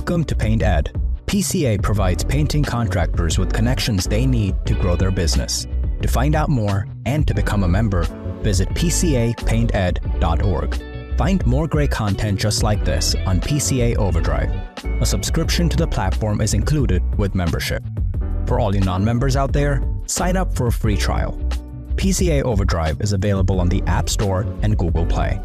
Welcome to Paint Ed. PCA provides painting contractors with connections they need to grow their business. To find out more and to become a member, visit pcapainted.org. Find more great content just like this on PCA Overdrive. A subscription to the platform is included with membership. For all you non-members out there, sign up for a free trial. PCA Overdrive is available on the App Store and Google Play.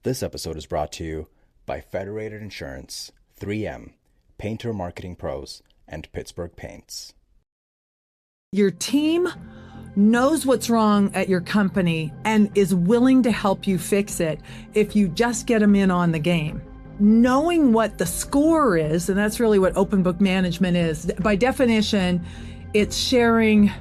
This episode is brought to you by Federated Insurance, 3M, Painter Marketing Pros, and Pittsburgh Paints. Your team knows what's wrong at your company and is willing to help you fix it if you just get them in on the game. Knowing what the score is, and that's really what open book management is. By definition, it's sharing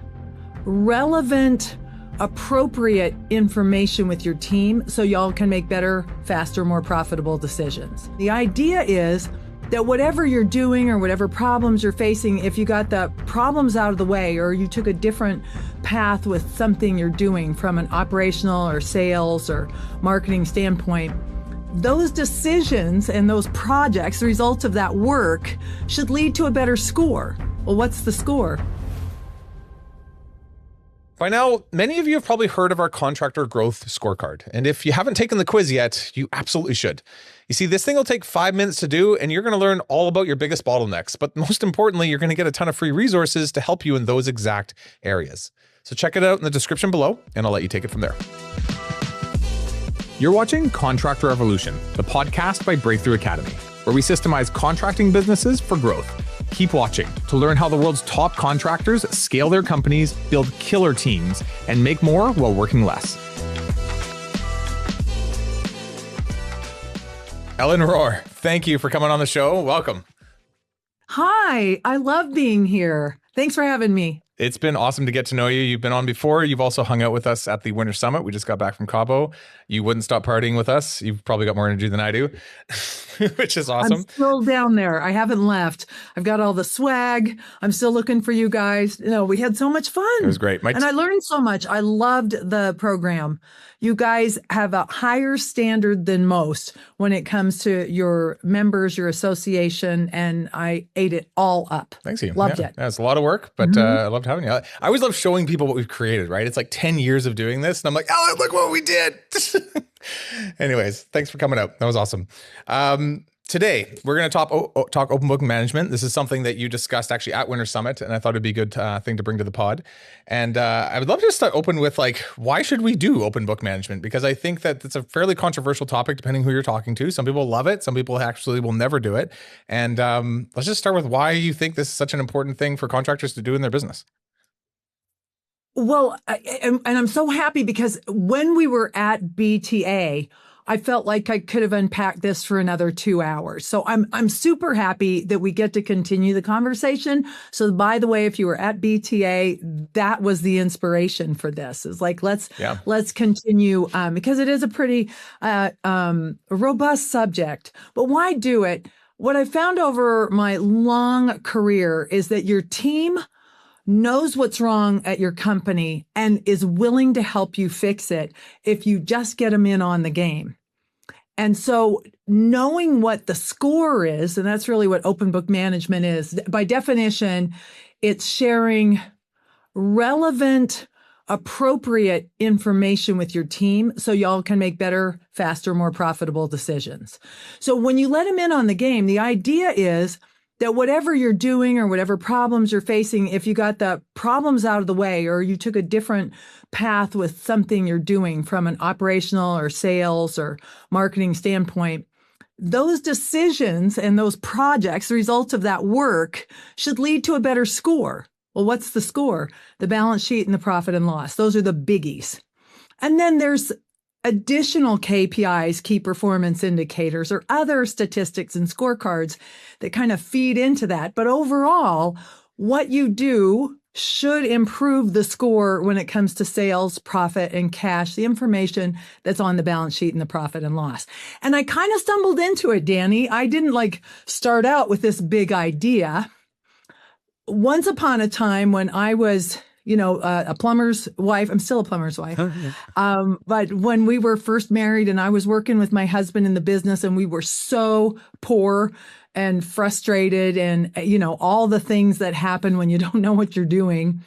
relevant, appropriate information with your team so y'all can make better, faster, more profitable decisions. The idea is that whatever you're doing or whatever problems you're facing, if you got the problems out of the way or you took a different path with something you're doing from an operational or sales or marketing standpoint, those decisions and those projects, the results of that work, should lead to a better score. Well, what's the score? By now, many of you have probably heard of our contractor growth scorecard. And if you haven't taken the quiz yet, you absolutely should. You see, this thing will take 5 minutes to do, and you're going to learn all about your biggest bottlenecks. But most importantly, you're going to get a ton of free resources to help you in those exact areas. So check it out in the description below, and I'll let you take it from there. You're watching Contractor Revolution, the podcast by Breakthrough Academy, where we systemize contracting businesses for growth. Keep watching to learn how the world's top contractors scale their companies, build killer teams, and make more while working less. Ellen Rohr, thank you for coming on the show. Welcome. Hi, I love being here. Thanks for having me. It's been awesome to get to know you. You've been on before. You've also hung out with us at the Winter Summit. We just got back from Cabo. You wouldn't stop partying with us. You've probably got more energy than I do, which is awesome. I'm still down there. I haven't left. I've got all the swag. I'm still looking for you guys. You know, we had so much fun. It was great. And I learned so much. I loved the program. You guys have a higher standard than most when it comes to your members, your association, and I ate it all up. Thanks, you. Loved it. Yeah, it's a lot of work, but I loved having you. I always love showing people what we've created, right? It's like 10 years of doing this, and I'm like, oh, look what we did. Anyways, thanks for coming out. That was awesome. Today, we're going to talk open book management. This is something that you discussed actually at Winter Summit, and I thought it'd be a good thing to bring to the pod. And I would love to start open with, like, why should we do open book management? Because I think that it's a fairly controversial topic depending who you're talking to. Some people love it. Some people actually will never do it. And let's just start with why you think this is such an important thing for contractors to do in their business. Well, and I'm so happy because when we were at BTA, I felt like I could have unpacked this for another 2 hours. So I'm super happy that we get to continue the conversation. So by the way, if you were at BTA, that was the inspiration for this. Is like, let's continue because it is a pretty robust subject. But why do it? What I found over my long career is that your team knows what's wrong at your company and is willing to help you fix it if you just get them in on the game. And so knowing what the score is, and that's really what open book management is. By definition, it's sharing relevant, appropriate information with your team so y'all can make better, faster, more profitable decisions. So when you let them in on the game, the idea is that whatever you're doing or whatever problems you're facing, if you got the problems out of the way or you took a different path with something you're doing from an operational or sales or marketing standpoint, those decisions and those projects, the results of that work, should lead to a better score. Well, what's the score? The balance sheet and the profit and loss. Those are the biggies. And then there's additional KPIs, key performance indicators, or other statistics and scorecards that kind of feed into that. But overall, what you do should improve the score when it comes to sales, profit, and cash, the information that's on the balance sheet and the profit and loss. And I kind of stumbled into it, Danny. I didn't start out with this big idea. once upon a time when I was, a plumber's wife, I'm still a plumber's wife. But when we were first married and I was working with my husband in the business and we were so poor and frustrated and, all the things that happen when you don't know what you're doing,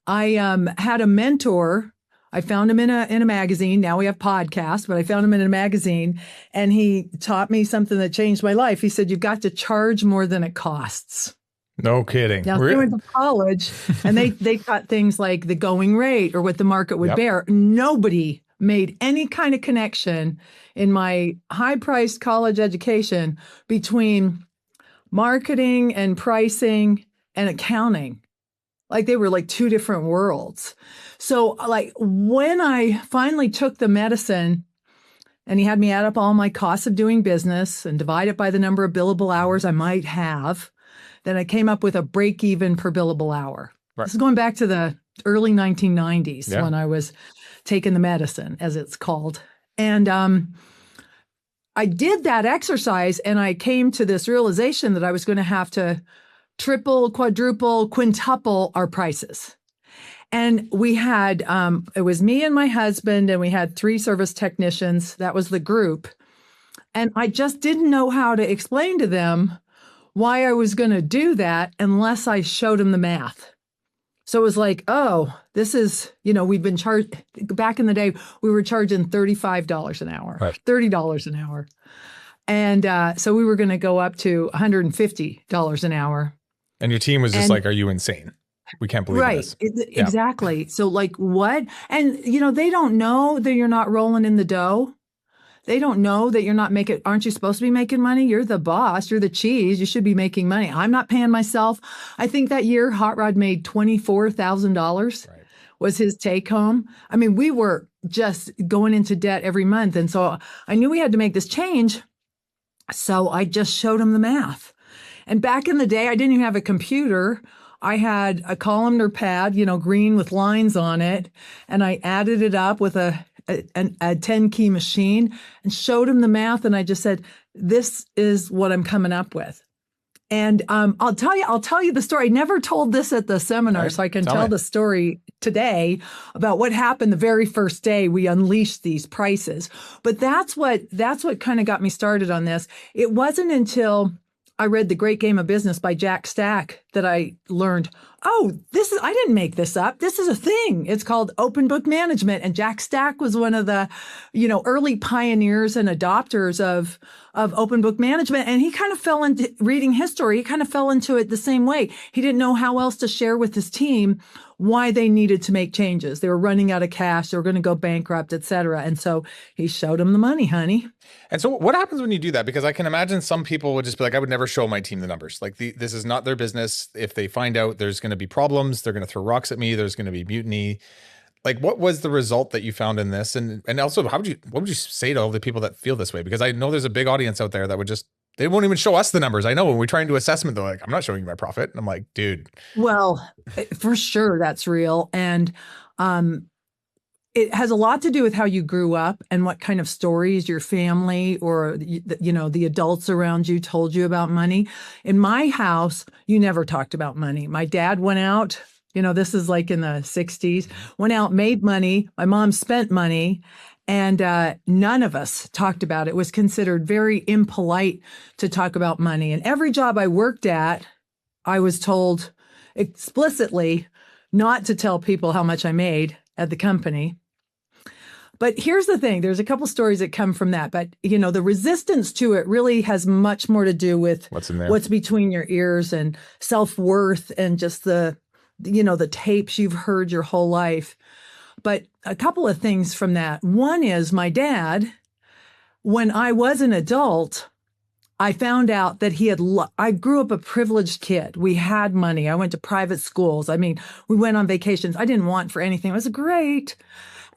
I had a mentor. I found him in a magazine. Now we have podcasts, but I found him in a magazine and he taught me something that changed my life. He said, you've got to charge more than it costs. No kidding. Now, they went to college and they taught things like the going rate or what the market would bear. Nobody made any kind of connection in my high-priced college education between marketing and pricing and accounting. Like they were like two different worlds. So like when I finally took the medicine and he had me add up all my costs of doing business and divide it by the number of billable hours I might have, then I came up with a break even per billable hour. Right. This is going back to the early 1990s when I was taking the medicine, as it's called. And I did that exercise and I came to this realization that I was going to have to triple, quadruple, quintuple our prices. And we had, it was me and my husband, and we had 3 service technicians. That was the group. And I just didn't know how to explain to them why I was going to do that unless I showed them the math. So it was like, oh, this is, we've been charged, back in the day, we were charging $35 an hour, $30 an hour. And so we were going to go up to $150 an hour. And your team was just like, are you insane? We can't believe this. Exactly. So like what? And, they don't know that you're not rolling in the dough. They don't know that you're not aren't you supposed to be making money? You're the boss. You're the cheese. You should be making money. I'm not paying myself. I think that year Hot Rod made $24,000 was his take home. I mean, we were just going into debt every month. And so I knew we had to make this change. So I just showed him the math. And back in the day, I didn't even have a computer. I had a columnar pad, green with lines on it. And I added it up with a 10-key machine and showed him the math. And I just said, this is what I'm coming up with. And I'll tell you the story. I never told this at the seminar, so I can tell the story today about what happened the very first day we unleashed these prices. But that's what kind of got me started on this. It wasn't until I read The Great Game of Business by Jack Stack that I learned, I didn't make this up. This is a thing. It's called open book management. And Jack Stack was one of the, early pioneers and adopters of open book management. And he kind of fell into reading history. He kind of fell into it the same way. He didn't know how else to share with his team why they needed to make changes. They were running out of cash. They were going to go bankrupt, et cetera. And so he showed them the money, honey. And so what happens when you do that? Because I can imagine some people would just be like, I would never show my team the numbers. Like this is not their business. If they find out there's going to be problems, they're going to throw rocks at me. There's going to be mutiny. Like what was the result that you found in this? And also what would you say to all the people that feel this way? Because I know there's a big audience out there that would they won't even show us the numbers. I know when we try and do assessment, they're like, I'm not showing you my profit. And I'm like, dude. Well, for sure that's real. And it has a lot to do with how you grew up and what kind of stories your family or, the adults around you told you about money. In my house, you never talked about money. My dad went out, this is like in the 60s, went out, made money. My mom spent money. And none of us talked about it. It was considered very impolite to talk about money. And every job I worked at, I was told explicitly not to tell people how much I made at the company. But here's the thing. There's a couple stories that come from that. But, the resistance to it really has much more to do with what's in there, what's between your ears and self-worth and just the tapes you've heard your whole life. But a couple of things from that. One is my dad, when I was an adult, I found out that I grew up a privileged kid. We had money. I went to private schools. I mean, we went on vacations. I didn't want for anything. It was great.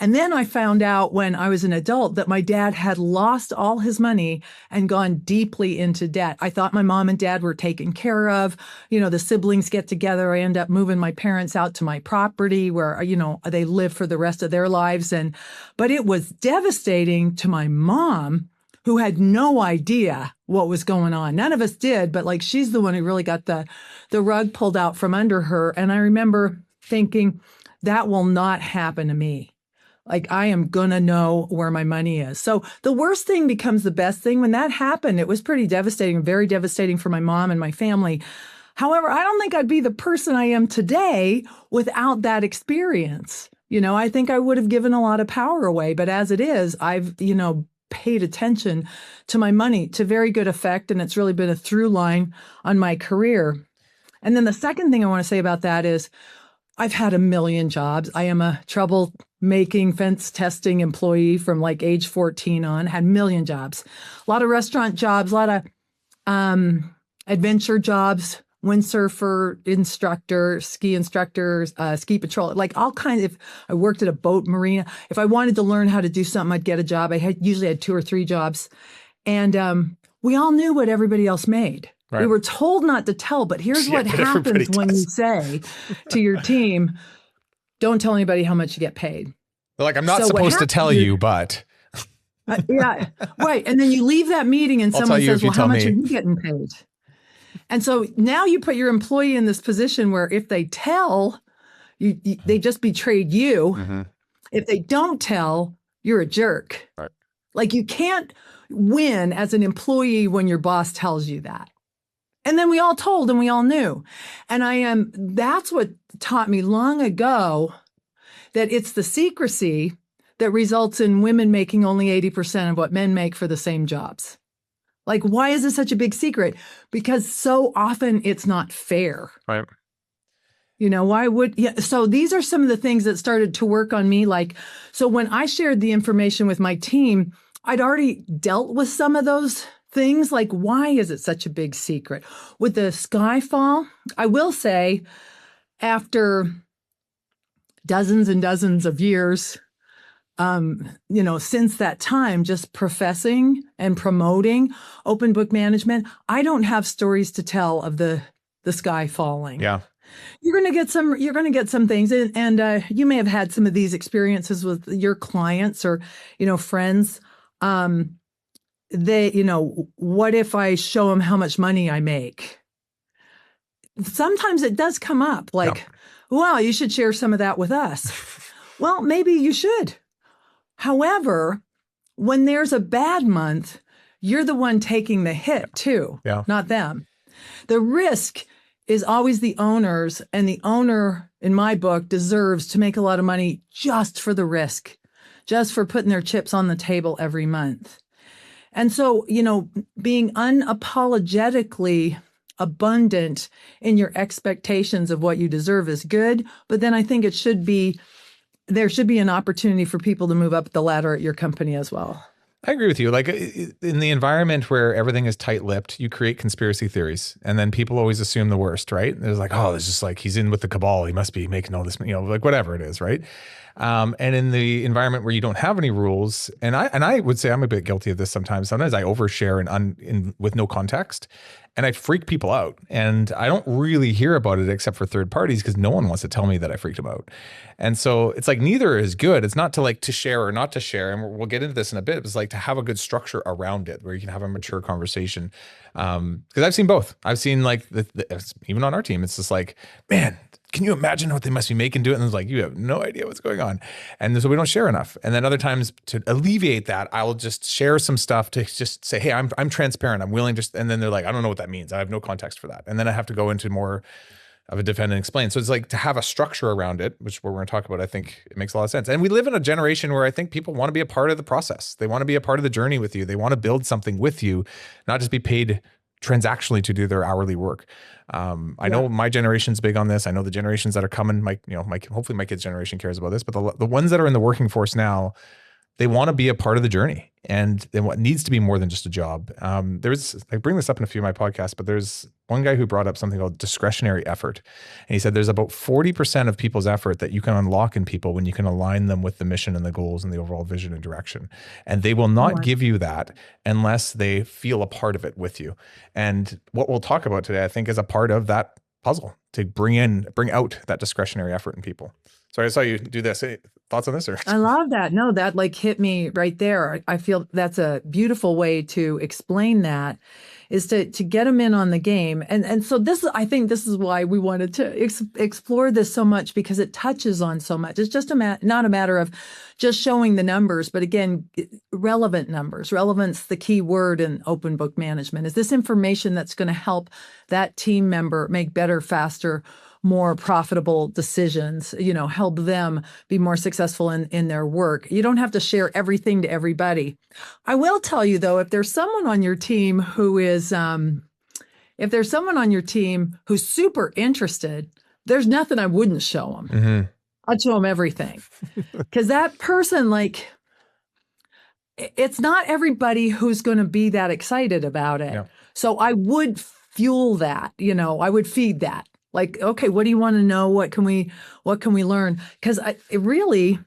And then I found out when I was an adult that my dad had lost all his money and gone deeply into debt. I thought my mom and dad were taken care of. The siblings get together. I end up moving my parents out to my property where, they live for the rest of their lives. But it was devastating to my mom, who had no idea what was going on. None of us did, but like she's the one who really got the rug pulled out from under her. And I remember thinking, that will not happen to me. Like, I am going to know where my money is. So the worst thing becomes the best thing. When that happened, it was pretty devastating, very devastating for my mom and my family. However, I don't think I'd be the person I am today without that experience. You know, I think I would have given a lot of power away. But as it is, I've, paid attention to my money to very good effect. And it's really been a through line on my career. And then the second thing I want to say about that is I've had a million jobs. I am a troublemaking fence testing employee from like age 14 on, had a million jobs, a lot of restaurant jobs, a lot of adventure jobs, windsurfer instructor, ski instructors, ski patrol, like all kinds of, I worked at a boat marina. If I wanted to learn how to do something, I'd get a job. I usually had 2 or 3 jobs. And we all knew what everybody else made. Right. We were told not to tell, but here's what happens when you say to your team, don't tell anybody how much you get paid. They're like, I'm not supposed to tell you, but. Yeah, right. And then you leave that meeting and someone says, well, how much are you getting paid? And so now you put your employee in this position where if they tell, they just betrayed you. Mm-hmm. If they don't tell, you're a jerk. Right. Like you can't win as an employee when your boss tells you that. And then we all told and we all knew. And that's what taught me long ago that it's the secrecy that results in women making only 80% of what men make for the same jobs. Like, why is this such a big secret? Because so often it's not fair. Right. So these are some of the things that started to work on me. Like, so when I shared the information with my team, I'd already dealt with some of those things. Like, why is it such a big secret? With the Skyfall, I will say, after dozens and dozens of years, since that time, just professing and promoting open book management, I don't have stories to tell of the sky falling. Yeah. You're going to get some things. And you may have had some of these experiences with your clients or, friends. What if I show them how much money I make? Sometimes it does come up like, well, you should share some of that with us. Well, maybe you should. However, when there's a bad month, you're the one taking the hit too, not them. The risk is always the owner's, and the owner, in my book, deserves to make a lot of money just for the risk, just for putting their chips on the table every month. And so, being unapologetically abundant in your expectations of what you deserve is good, but then I think there should be an opportunity for people to move up the ladder at your company as well. I agree with you. Like in the environment where everything is tight-lipped, you create conspiracy theories, and then people always assume the worst, right? There's like, oh, it's just like he's in with the cabal. He must be making all this, like whatever it is, right? And in the environment where you don't have any rules, and I would say I'm a bit guilty of this sometimes. Sometimes I overshare with no context, and I freak people out. And I don't really hear about it except for third parties because no one wants to tell me that I freaked them out. And so it's like neither is good. It's not to share or not to share. And we'll get into this in a bit. It's like to have a good structure around it where you can have a mature conversation. Because I've seen both. I've seen like even on our team, it's just like, man, can you imagine what they must be making do it? And it's like, you have no idea what's going on. And so we don't share enough. And then other times to alleviate that, I will just share some stuff to just say, hey, I'm transparent. I'm willing to, and then they're like, I don't know what that means. I have no context for that. And then I have to go into more of a defend and explain. So it's like to have a structure around it, which we're going to talk about, I think it makes a lot of sense. And we live in a generation where I think people want to be a part of the process. They want to be a part of the journey with you. They want to build something with you, not just be paid transactionally to do their hourly work. I know my generation's big on this. I know the generations that are coming, hopefully my kids' generation cares about this, but the ones that are in the working force now, they want to be a part of the journey, and then what needs to be more than just a job. I bring this up in a few of my podcasts, but there's one guy who brought up something called discretionary effort. And he said there's about 40% of people's effort that you can unlock in people when you can align them with the mission and the goals and the overall vision and direction. And they will not give you that unless they feel a part of it with you. And what we'll talk about today, I think, is a part of that puzzle to bring out that discretionary effort in people. So I saw you do this. Hey, thoughts on this? Or? I love that. No, that like hit me right there. I feel that's a beautiful way to explain that, is to get them in on the game. And so I think this is why we wanted to explore this so much, because it touches on so much. It's just not a matter of just showing the numbers, but again, relevant numbers. Relevance, the key word in open book management. Is this information that's going to help that team member make better, faster, more profitable decisions, help them be more successful in their work. You don't have to share everything to everybody. I will tell you though, if there's someone on your team who's super interested, there's nothing I wouldn't show them. Mm-hmm. I'd show them everything. Because that person, like, it's not everybody who's going to be that excited about it. Yeah. So I would fuel that, I would feed that. Like, okay, what do you want to know? What can we learn? Because the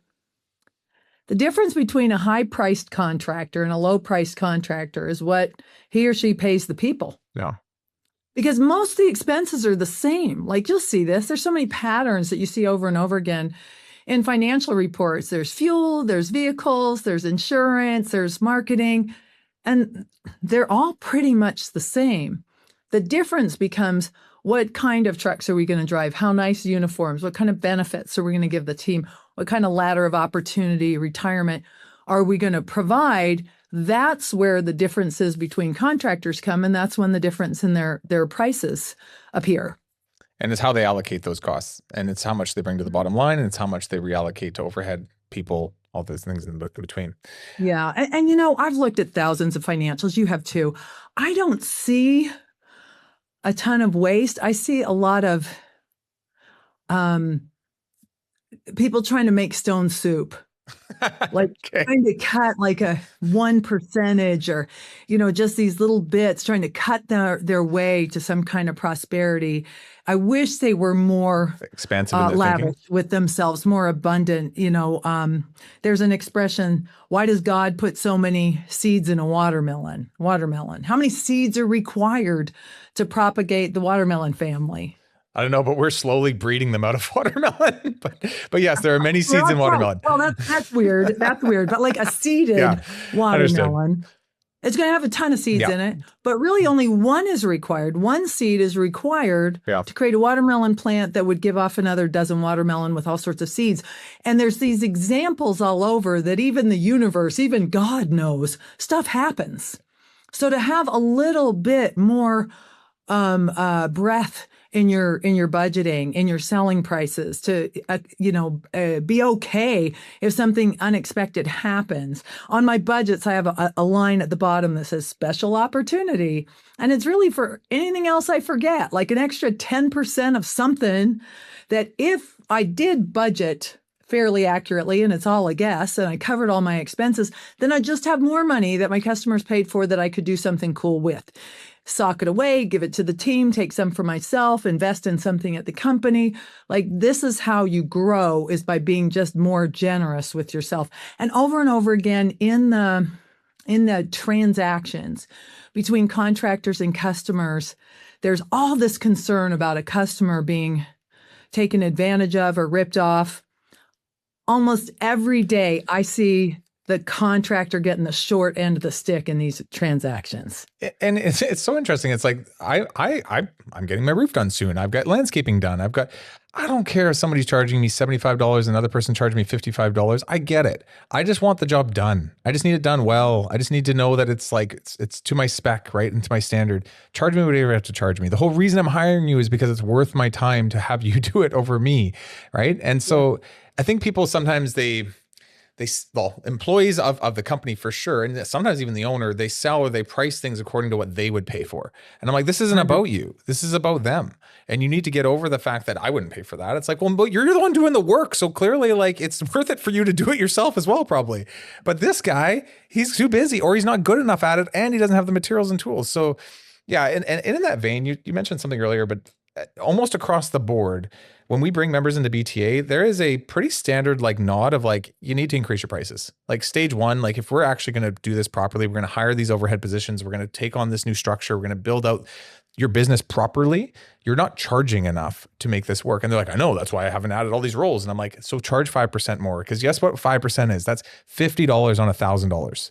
difference between a high-priced contractor and a low-priced contractor is what he or she pays the people. Yeah. Because most of the expenses are the same. Like, you'll see this. There's so many patterns that you see over and over again in financial reports. There's fuel, there's vehicles, there's insurance, there's marketing, and they're all pretty much the same. The difference becomes, what kind of trucks are we going to drive? How nice uniforms? What kind of benefits are we going to give the team? What kind of ladder of opportunity, retirement are we going to provide? That's where the differences between contractors come, and that's when the difference in their prices appear. And it's how they allocate those costs, and it's how much they bring to the bottom line, and it's how much they reallocate to overhead, people, all those things in between. Yeah. And I've looked at thousands of financials. You have too. I don't see a ton of waste. I see a lot of people trying to make stone soup, like trying to cut like a 1% or, just these little bits, trying to cut their way to some kind of prosperity. I wish they were more expansive in their lavish thinking with themselves, more abundant. There's an expression: why does God put so many seeds in a watermelon? How many seeds are required to propagate the watermelon family? I don't know, but we're slowly breeding them out of watermelon. But yes, there are many seeds in watermelon. Well, that's weird. That's weird. But like a seeded watermelon, it's going to have a ton of seeds in it, but really only one is required. One seed is required to create a watermelon plant that would give off another dozen watermelon with all sorts of seeds. And there's these examples all over that even the universe, even God knows, stuff happens. So to have a little bit more breath in your budgeting, in your selling prices, to be okay if something unexpected happens. On my budgets, I have a line at the bottom that says special opportunity, and it's really for anything else I forget, like an extra 10% of something that if I did budget fairly accurately, and it's all a guess, and I covered all my expenses, then I just have more money that my customers paid for that I could do something cool with. Sock it away, give it to the team, take some for myself, invest in something at the company. Like, this is how you grow, is by being just more generous with yourself. And over again in the transactions between contractors and customers, there's all this concern about a customer being taken advantage of or ripped off. Almost every day I see the contractor getting the short end of the stick in these transactions. And it's so interesting. It's like, I'm getting my roof done soon. I've got landscaping done. I don't care if somebody's charging me $75, another person charging me $55. I get it. I just want the job done. I just need it done well. I just need to know that it's like, it's to my spec, right? And to my standard. Charge me whatever you have to charge me. The whole reason I'm hiring you is because it's worth my time to have you do it over me, right? And so I think people sometimes employees of the company for sure, and sometimes even the owner, they sell or they price things according to what they would pay for. And I'm like, this isn't about you. This is about them. And you need to get over the fact that I wouldn't pay for that. It's like, well, but you're the one doing the work. So clearly, like, it's worth it for you to do it yourself as well, probably. But this guy, he's too busy, or he's not good enough at it, and he doesn't have the materials and tools. So yeah, and in that vein, you mentioned something earlier, but almost across the board, when we bring members into BTA, there is a pretty standard like nod of like, you need to increase your prices. Like stage one, like if we're actually going to do this properly, we're going to hire these overhead positions. We're going to take on this new structure. We're going to build out, your business properly, you're not charging enough to make this work. And they're like, I know, that's why I haven't added all these roles. And I'm like, so charge 5% more. Because guess what 5% is? That's $50 on $1,000.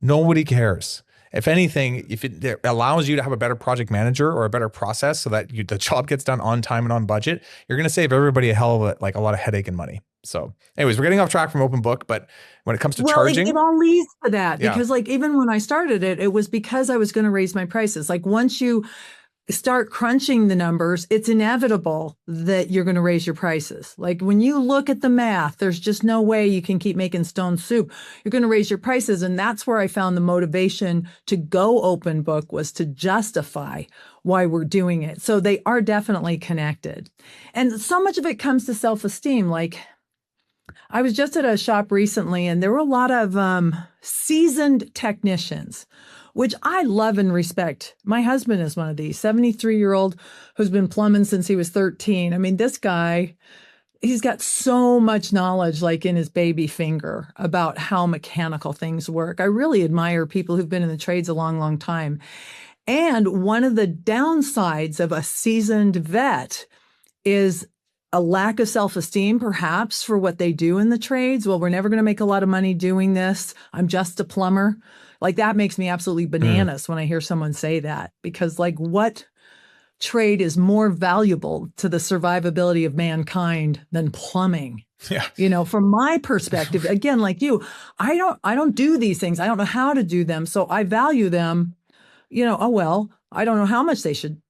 Nobody cares. If anything, if it allows you to have a better project manager or a better process so that the job gets done on time and on budget, you're going to save everybody a lot of headache and money. So anyways, we're getting off track from open book, but when it comes to charging, it all leads to that because like even when I started it, it was because I was going to raise my prices. Like once you start crunching the numbers, it's inevitable that you're going to raise your prices. Like when you look at the math, there's just no way you can keep making stone soup. You're going to raise your prices. And that's where I found the motivation to go open book was to justify why we're doing it. So they are definitely connected. And so much of it comes to self-esteem. Like I was just at a shop recently and there were a lot of seasoned technicians, which I love and respect. My husband is one of these 73-year-old who's been plumbing since he was 13. I mean, this guy, he's got so much knowledge like in his baby finger about how mechanical things work. I really admire people who've been in the trades a long, long time. And one of the downsides of a seasoned vet is a lack of self-esteem, perhaps, for what they do in the trades. Well, we're never going to make a lot of money doing this. I'm just a plumber. Like that makes me absolutely bananas when I hear someone say that, because like what trade is more valuable to the survivability of mankind than plumbing? Yeah. You know, from my perspective, again, like you, I don't do these things. I don't know how to do them. So I value them, you know, oh, well, I don't know how much they should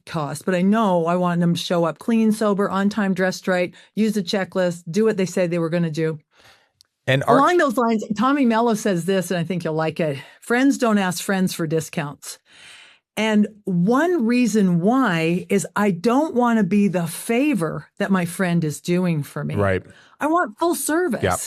cost, but I know I want them to show up clean, sober, on time, dressed right, use the checklist, do what they say they were going to do. And along those lines, Tommy Mello says this, and I think you'll like it. Friends don't ask friends for discounts. And one reason why is I don't want to be the favor that my friend is doing for me. Right. I want full service. Yep.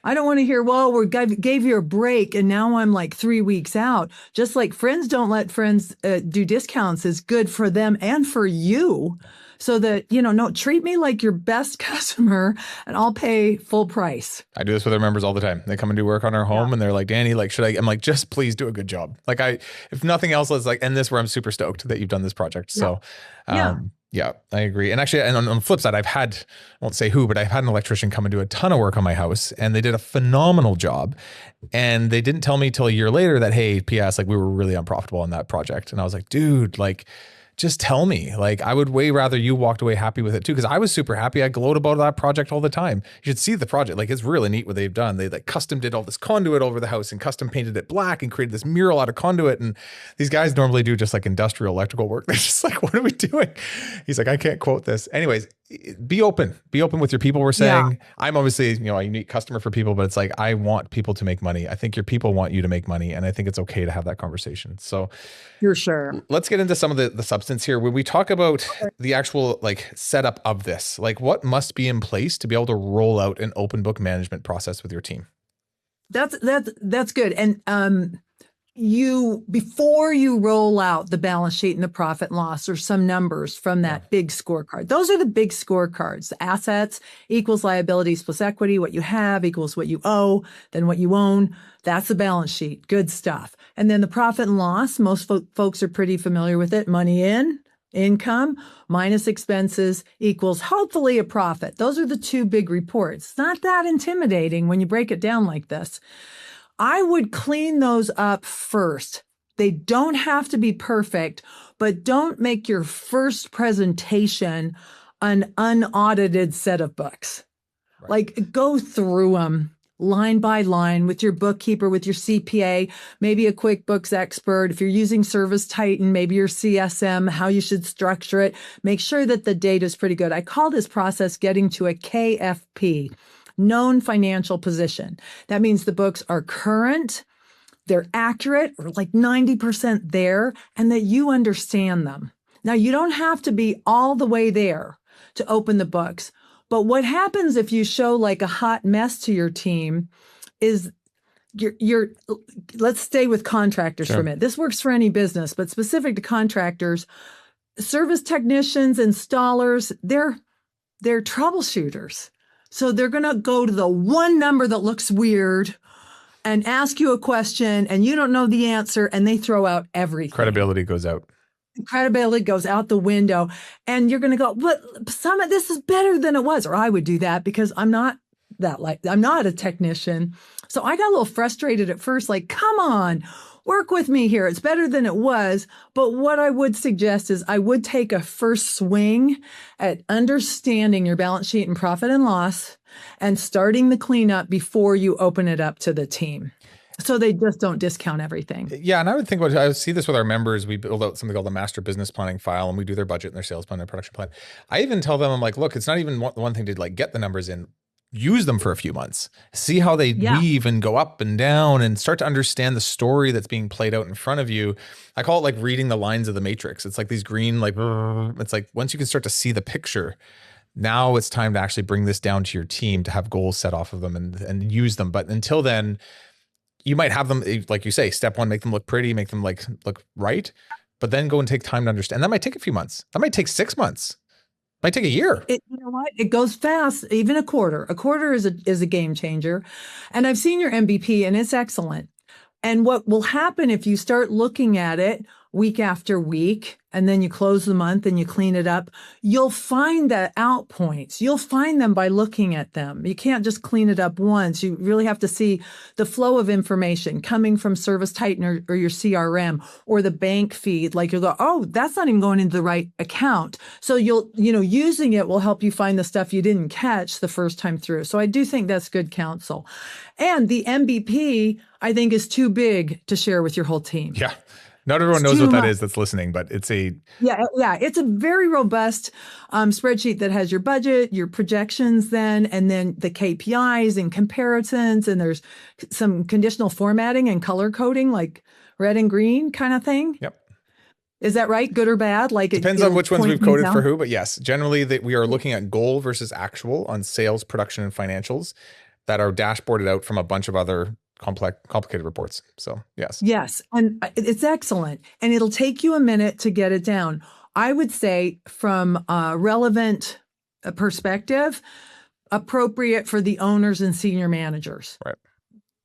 I don't want to hear, well, we gave you a break and now I'm like 3 weeks out. Just like friends don't let friends do discounts is good for them and for you. So that, you know, no, treat me like your best customer and I'll pay full price. I do this with our members all the time. They come and do work on our home and they're like, Danny, like, should I? I'm like, just please do a good job. Like if nothing else, let's like end this where I'm super stoked that you've done this project. So, yeah, I agree. And actually, and on the flip side, I won't say who, but I've had an electrician come and do a ton of work on my house and they did a phenomenal job. And they didn't tell me till a year later that, hey, PS, like we were really unprofitable on that project. And I was like, dude, like, just tell me. Like, I would way rather you walked away happy with it too, because I was super happy. I gloat about that project all the time. You should see the project. Like, it's really neat what they've done. They like custom did all this conduit over the house and custom painted it black and created this mural out of conduit. And these guys normally do just like industrial electrical work. They're just like, what are we doing? He's like, I can't quote this. Anyways, be open with your people. We're saying, I'm obviously, you know, a unique customer for people, but it's like, I want people to make money. I think your people want you to make money. And I think it's okay to have that conversation. So you're sure. Let's get into some of the substance here. When we talk about the actual like setup of this, like what must be in place to be able to roll out an open book management process with your team? That's good. And before you roll out the balance sheet and the profit and loss or some numbers from that big scorecard, those are the big scorecards. Assets equals liabilities plus equity. What you have equals what you owe, then what you own. That's the balance sheet. Good stuff. And then the profit and loss, most folks are pretty familiar with it. Money in, income minus expenses equals hopefully a profit. Those are the two big reports. It's not that intimidating when you break it down like this. I would clean those up first. They don't have to be perfect, but don't make your first presentation an unaudited set of books. Right. Like go through them line by line with your bookkeeper, with your CPA, maybe a QuickBooks expert. If you're using ServiceTitan, maybe your CSM, how you should structure it. Make sure that the data is pretty good. I call this process getting to a KFP. Known financial position. That means the books are current, they're accurate, or like 90% there, and that you understand them. Now, you don't have to be all the way there to open the books, but what happens if you show like a hot mess to your team is let's stay with contractors for a minute. This works for any business, but specific to contractors, service technicians, installers, they're troubleshooters. So they're going to go to the one number that looks weird and ask you a question and you don't know the answer and they throw out everything. Credibility goes out. credibility goes out the window, and you're going to go, but some of this is better than it was. Or I would do that because I'm not a technician. So I got a little frustrated at first, like, come on, work with me here. It's better than it was. But what I would suggest is I would take a first swing at understanding your balance sheet and profit and loss and starting the cleanup before you open it up to the team. So they just don't discount everything. Yeah. And I would think I see this with our members. We build out something called the master business planning file, and we do their budget and their sales plan and production plan. I even tell them, I'm like, look, it's not even one thing to like get the numbers in, use them for a few months, see how they weave and go up and down, and start to understand the story that's being played out in front of you. I call it like reading the lines of the Matrix. It's like these green, like, it's like once you can start to see the picture, now it's time to actually bring this down to your team to have goals set off of them and use them. But until then, you might have them, like you say, step one, make them look pretty, make them like look right, but then go and take time to understand. That might take a few months. That might take 6 months. Might take a year. You know what? It goes fast. Even a quarter. A quarter is a game changer. And I've seen your MVP, and it's excellent. And what will happen if you start looking at it week after week, and then you close the month and you clean it up, you'll find the out points. You'll find them by looking at them. You can't just clean it up once. You really have to see the flow of information coming from ServiceTitan or your CRM or the bank feed. Like you'll go, oh, that's not even going into the right account. So using it will help you find the stuff you didn't catch the first time through. So I do think that's good counsel. And the MVP, I think, is too big to share with your whole team. Yeah. Not everyone knows what that is that's listening, but it's it's a very robust spreadsheet that has your budget, your projections and then the KPIs and comparisons, and there's some conditional formatting and color coding, like red and green kind of thing. Yep. Is that right? Good or bad? Like depends on which ones we've coded for who, but yes, generally we are looking at goal versus actual on sales, production, and financials that are dashboarded out from a bunch of other complicated reports. So yes. And it's excellent. And it'll take you a minute to get it down. I would say from a relevant perspective, appropriate for the owners and senior managers. Right.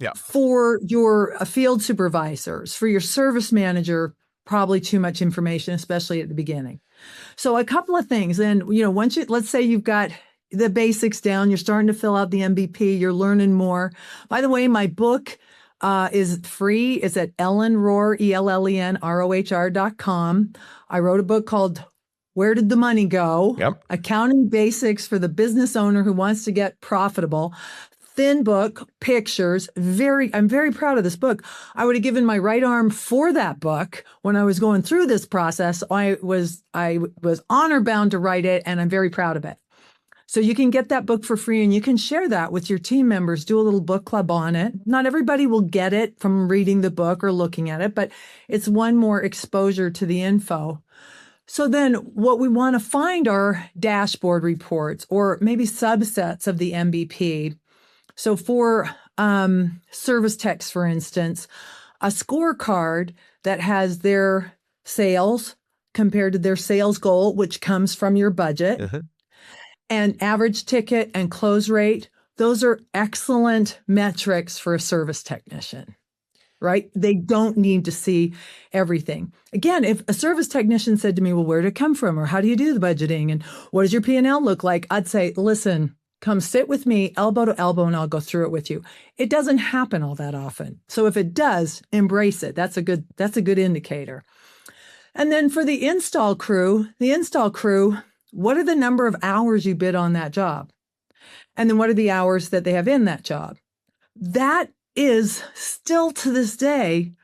Yeah. For your field supervisors, for your service manager, probably too much information, especially at the beginning. So a couple of things. And, let's say you've got the basics down, you're starting to fill out the MVP, you're learning more. By the way, my book is free. It's at Rohr, ELLENROHR.com. I wrote a book called Where Did the Money Go? Yep. Accounting Basics for the Business Owner Who Wants to Get Profitable. Thin book, pictures. I'm very proud of this book. I would have given my right arm for that book when I was going through this process. I was honor bound to write it, and I'm very proud of it. So you can get that book for free, and you can share that with your team members, do a little book club on it. Not everybody will get it from reading the book or looking at it, but it's one more exposure to the info. So then what we want to find are dashboard reports or maybe subsets of the MVP. So for service techs, for instance, a scorecard that has their sales compared to their sales goal, which comes from your budget. Uh-huh. And average ticket and close rate, those are excellent metrics for a service technician, right? They don't need to see everything. Again, if a service technician said to me, well, where did it come from? Or how do you do the budgeting? And what does your P&L look like? I'd say, listen, come sit with me elbow to elbow and I'll go through it with you. It doesn't happen all that often. So if it does, embrace it. That's a good indicator. And then for the install crew, what are the number of hours you bid on that job? And then what are the hours that they have in that job? That is still to this day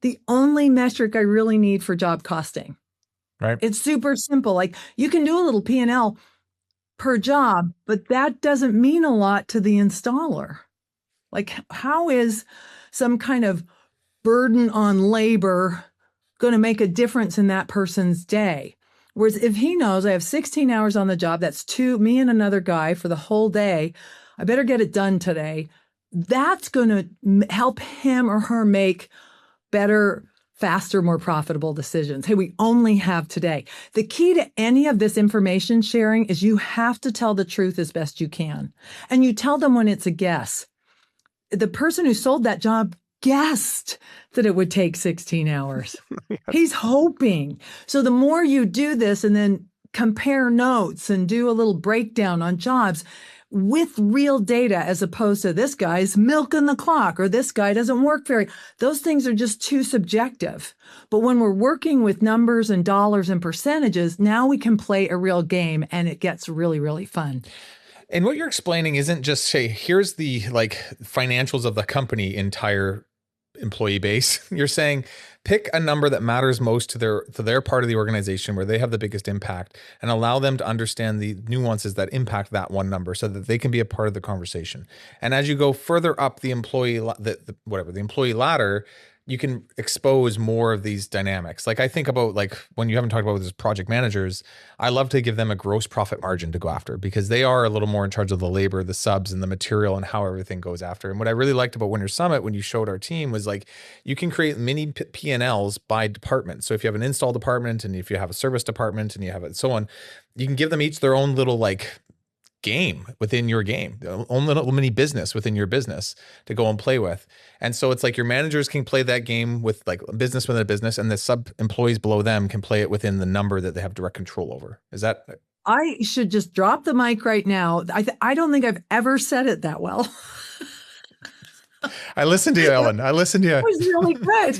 the only metric I really need for job costing. Right. It's super simple. Like you can do a little P&L per job, but that doesn't mean a lot to the installer. Like how is some kind of burden on labor going to make a difference in that person's day? Whereas if he knows I have 16 hours on the job, that's me and another guy for the whole day, I better get it done today. That's going to help him or her make better, faster, more profitable decisions. Hey, we only have today. The key to any of this information sharing is you have to tell the truth as best you can. And you tell them when it's a guess. The person who sold that job guessed that it would take 16 hours. He's hoping. So the more you do this and then compare notes and do a little breakdown on jobs with real data, as opposed to this guy's milking the clock or this guy doesn't work those things are just too subjective. But when we're working with numbers and dollars and percentages, now we can play a real game and it gets really, really fun. And what you're explaining isn't just say, here's the financials of the company entire employee base. You're saying pick a number that matters most to their part of the organization where they have the biggest impact, and allow them to understand the nuances that impact that one number so that they can be a part of the conversation. And as you go further up the employee ladder, you can expose more of these dynamics. Like I think about when you haven't talked about this project managers, I love to give them a gross profit margin to go after because they are a little more in charge of the labor, the subs, and the material and how everything goes after. And what I really liked about Winter Summit when you showed our team was you can create mini P&Ls by department. So if you have an install department and if you have a service department and you have it so on, you can give them each their own little game within your game, own little mini business within your business to go and play with. And so it's your managers can play that game with business within a business, and the sub employees below them can play it within the number that they have direct control over. Is that? I should just drop the mic right now. I don't think I've ever said it that well. I listened to you, Ellen. I listened to you. It was really good.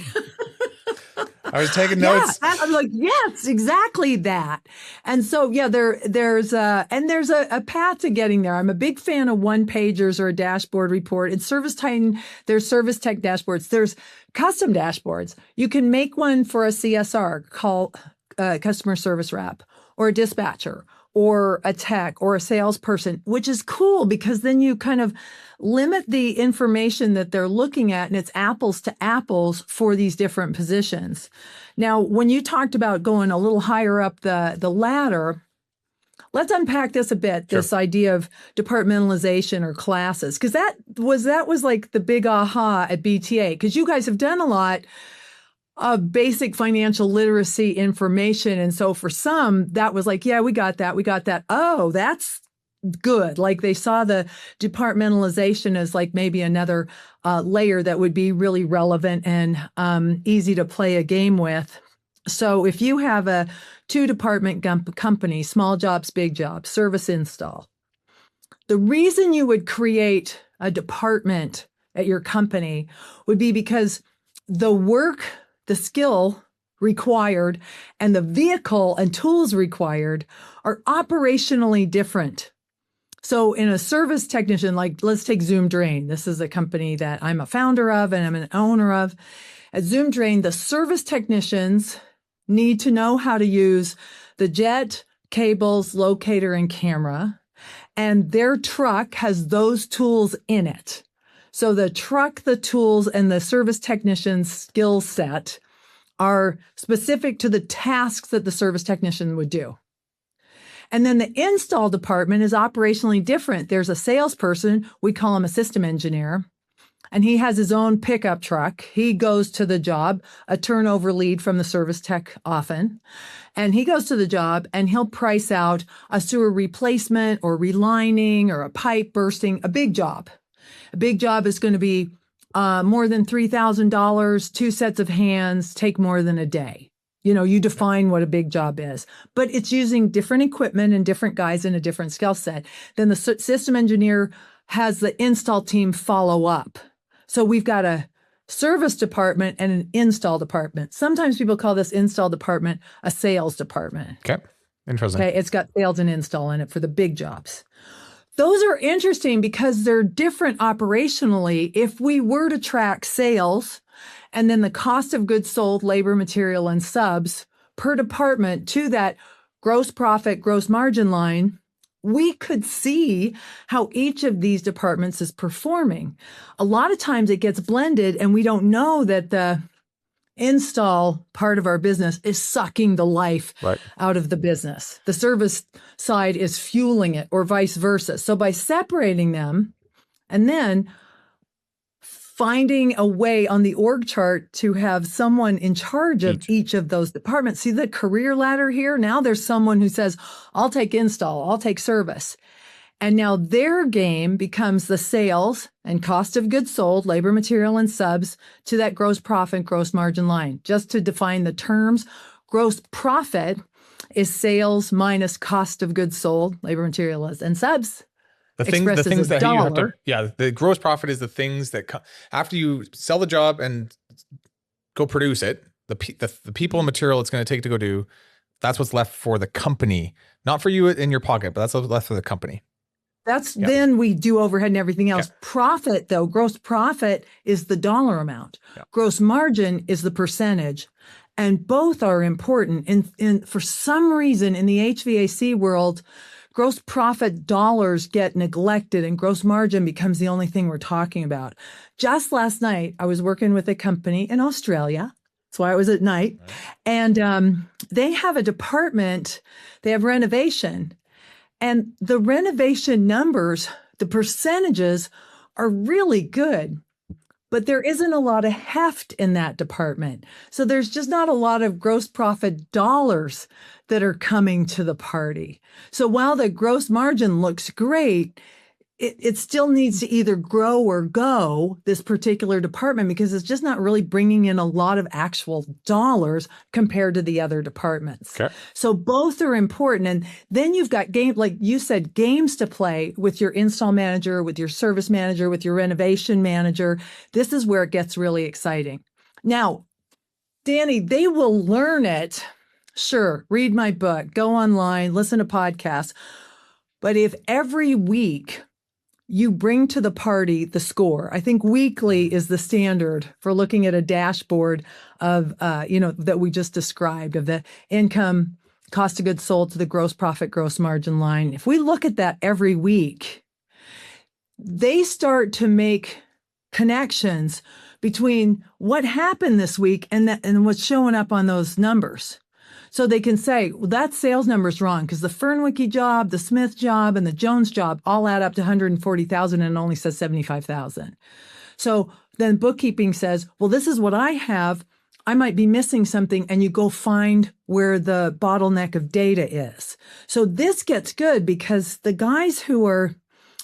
I was taking notes. Yeah, I'm like, yes, exactly that. And so, yeah, there's a path to getting there. I'm a big fan of one pagers or a dashboard report. In Service Titan, there's Service Tech dashboards. There's custom dashboards. You can make one for a CSR, call customer service rep, or a dispatcher, or a tech, or a salesperson, which is cool because then you kind of limit the information that they're looking at, and it's apples to apples for these different positions. Now, when you talked about going a little higher up the ladder, let's unpack this a bit, Sure. this idea of departmentalization or classes, because that was the big aha at BTA, because you guys have done a lot of basic financial literacy information. And so for some, that was yeah, we got that. Oh, that's good. They saw the departmentalization as maybe another layer that would be really relevant and easy to play a game with. So if you have a 2-department company, small jobs, big jobs, service install, the reason you would create a department at your company would be because the work, the skill required, and the vehicle and tools required are operationally different. So in a service technician, let's take Zoom Drain. This is a company that I'm a founder of and I'm an owner of. At Zoom Drain, the service technicians need to know how to use the jet, cables, locator, and camera. And their truck has those tools in it. So the truck, the tools, and the service technician's skill set are specific to the tasks that the service technician would do. And then the install department is operationally different. There's a salesperson, we call him a system engineer, and he has his own pickup truck. He goes to the job, a turnover lead from the service tech often, and he goes to the job and he'll price out a sewer replacement or relining or a pipe bursting, a big job. A big job is going to be more than $3,000, 2 sets of hands, take more than a day. You define what a big job is, but it's using different equipment and different guys in a different skill set. Then the system engineer has the install team follow up. So we've got a service department and an install department. Sometimes people call this install department a sales department. Okay. Interesting. Okay. It's got sales and install in it for the big jobs. Those are interesting because they're different operationally. If we were to track sales and then the cost of goods sold, labor, material, and subs per department to that gross profit, gross margin line, we could see how each of these departments is performing. A lot of times it gets blended and we don't know that the install part of our business is sucking the life out of the business. The service side is fueling it, or vice versa. So by separating them and then finding a way on the org chart to have someone in charge of each of those departments. See the career ladder here? Now there's someone who says, I'll take install, I'll take service. And now their game becomes the sales and cost of goods sold, labor, material, and subs to that gross profit, gross margin line. Just to define the terms, gross profit is sales minus cost of goods sold, labor, material, and subs. The things that you have to, the gross profit is the things that after you sell the job and go produce it, the people and material it's going to take to go do, that's what's left for the company, not for you in your pocket, but that's what's left for the company. Then we do overhead and everything else. Okay. Profit, though, gross profit is the dollar amount. Yeah. Gross margin is the percentage. And both are important. And for some reason in the HVAC world, gross profit dollars get neglected and gross margin becomes the only thing we're talking about. Just last night, I was working with a company in Australia. That's why it was at night. Right. And they have a department, they have renovation. And the renovation numbers, the percentages are really good. But there isn't a lot of heft in that department. So there's just not a lot of gross profit dollars that are coming to the party. So while the gross margin looks great, it still needs to either grow or go, this particular department, because it's just not really bringing in a lot of actual dollars compared to the other departments. Okay. So both are important. And then you've got like you said, games to play with your install manager, with your service manager, with your renovation manager. This is where it gets really exciting. Now, Danny, they will learn it. Sure, read my book, go online, listen to podcasts. But if every week you bring to the party the score, I think weekly is the standard for looking at a dashboard of, that we just described, of the income, cost of goods sold to the gross profit, gross margin line. If we look at that every week, they start to make connections between what happened this week and what's showing up on those numbers. So they can say, well, that sales number's wrong because the Fernwicke job, the Smith job, and the Jones job all add up to 140,000 and it only says 75,000. So then bookkeeping says, well, this is what I have. I might be missing something, and you go find where the bottleneck of data is. So this gets good because the guys who are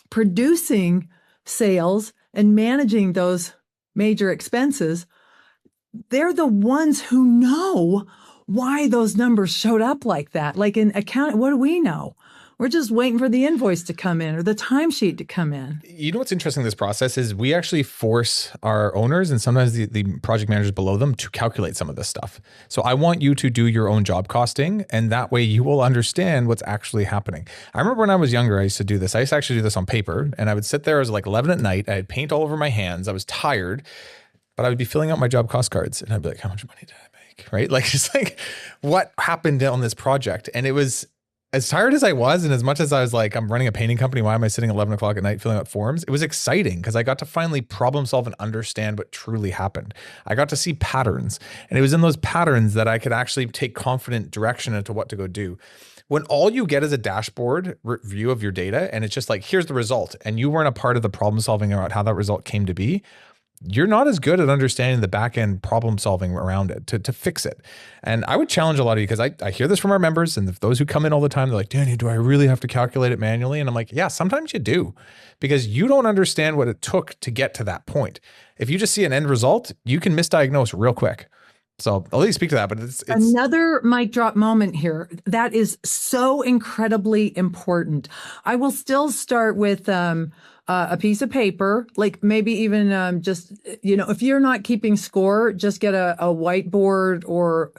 producing sales and managing those major expenses, they're the ones who know why those numbers showed up like that. Like in accounting, what do we know? We're just waiting for the invoice to come in or the timesheet to come in. You know what's interesting in this process is we actually force our owners and sometimes the project managers below them to calculate some of this stuff. So I want you to do your own job costing, and that way you will understand what's actually happening. I remember when I was younger, I used to do this. I used to actually do this on paper, and I would sit there. It was like 11 at night. I had paint all over my hands. I was tired, but I would be filling out my job cost cards, and I'd be like, how much money did I make? Right? Like, it's like, what happened on this project? And it was, as tired as I was, and as much as I was like, I'm running a painting company, why am I sitting 11 o'clock at night filling out forms? It was exciting because I got to finally problem solve and understand what truly happened. I got to see patterns, and it was in those patterns that I could actually take confident direction into what to go do. When all you get is a dashboard view of your data, and it's just like, here's the result, and you weren't a part of the problem solving about how that result came to be, you're not as good at understanding the back end problem solving around it to fix it. And I would challenge a lot of you, because I hear this from our members and those who come in all the time, they're like, Danny, do I really have to calculate it manually? And I'm like, yeah, sometimes you do, because you don't understand what it took to get to that point. If you just see an end result, you can misdiagnose real quick. So I'll let you speak to that, but it's another mic drop moment here. That is so incredibly important. I will still start with a piece of paper, like maybe even just, if you're not keeping score, just get a whiteboard or,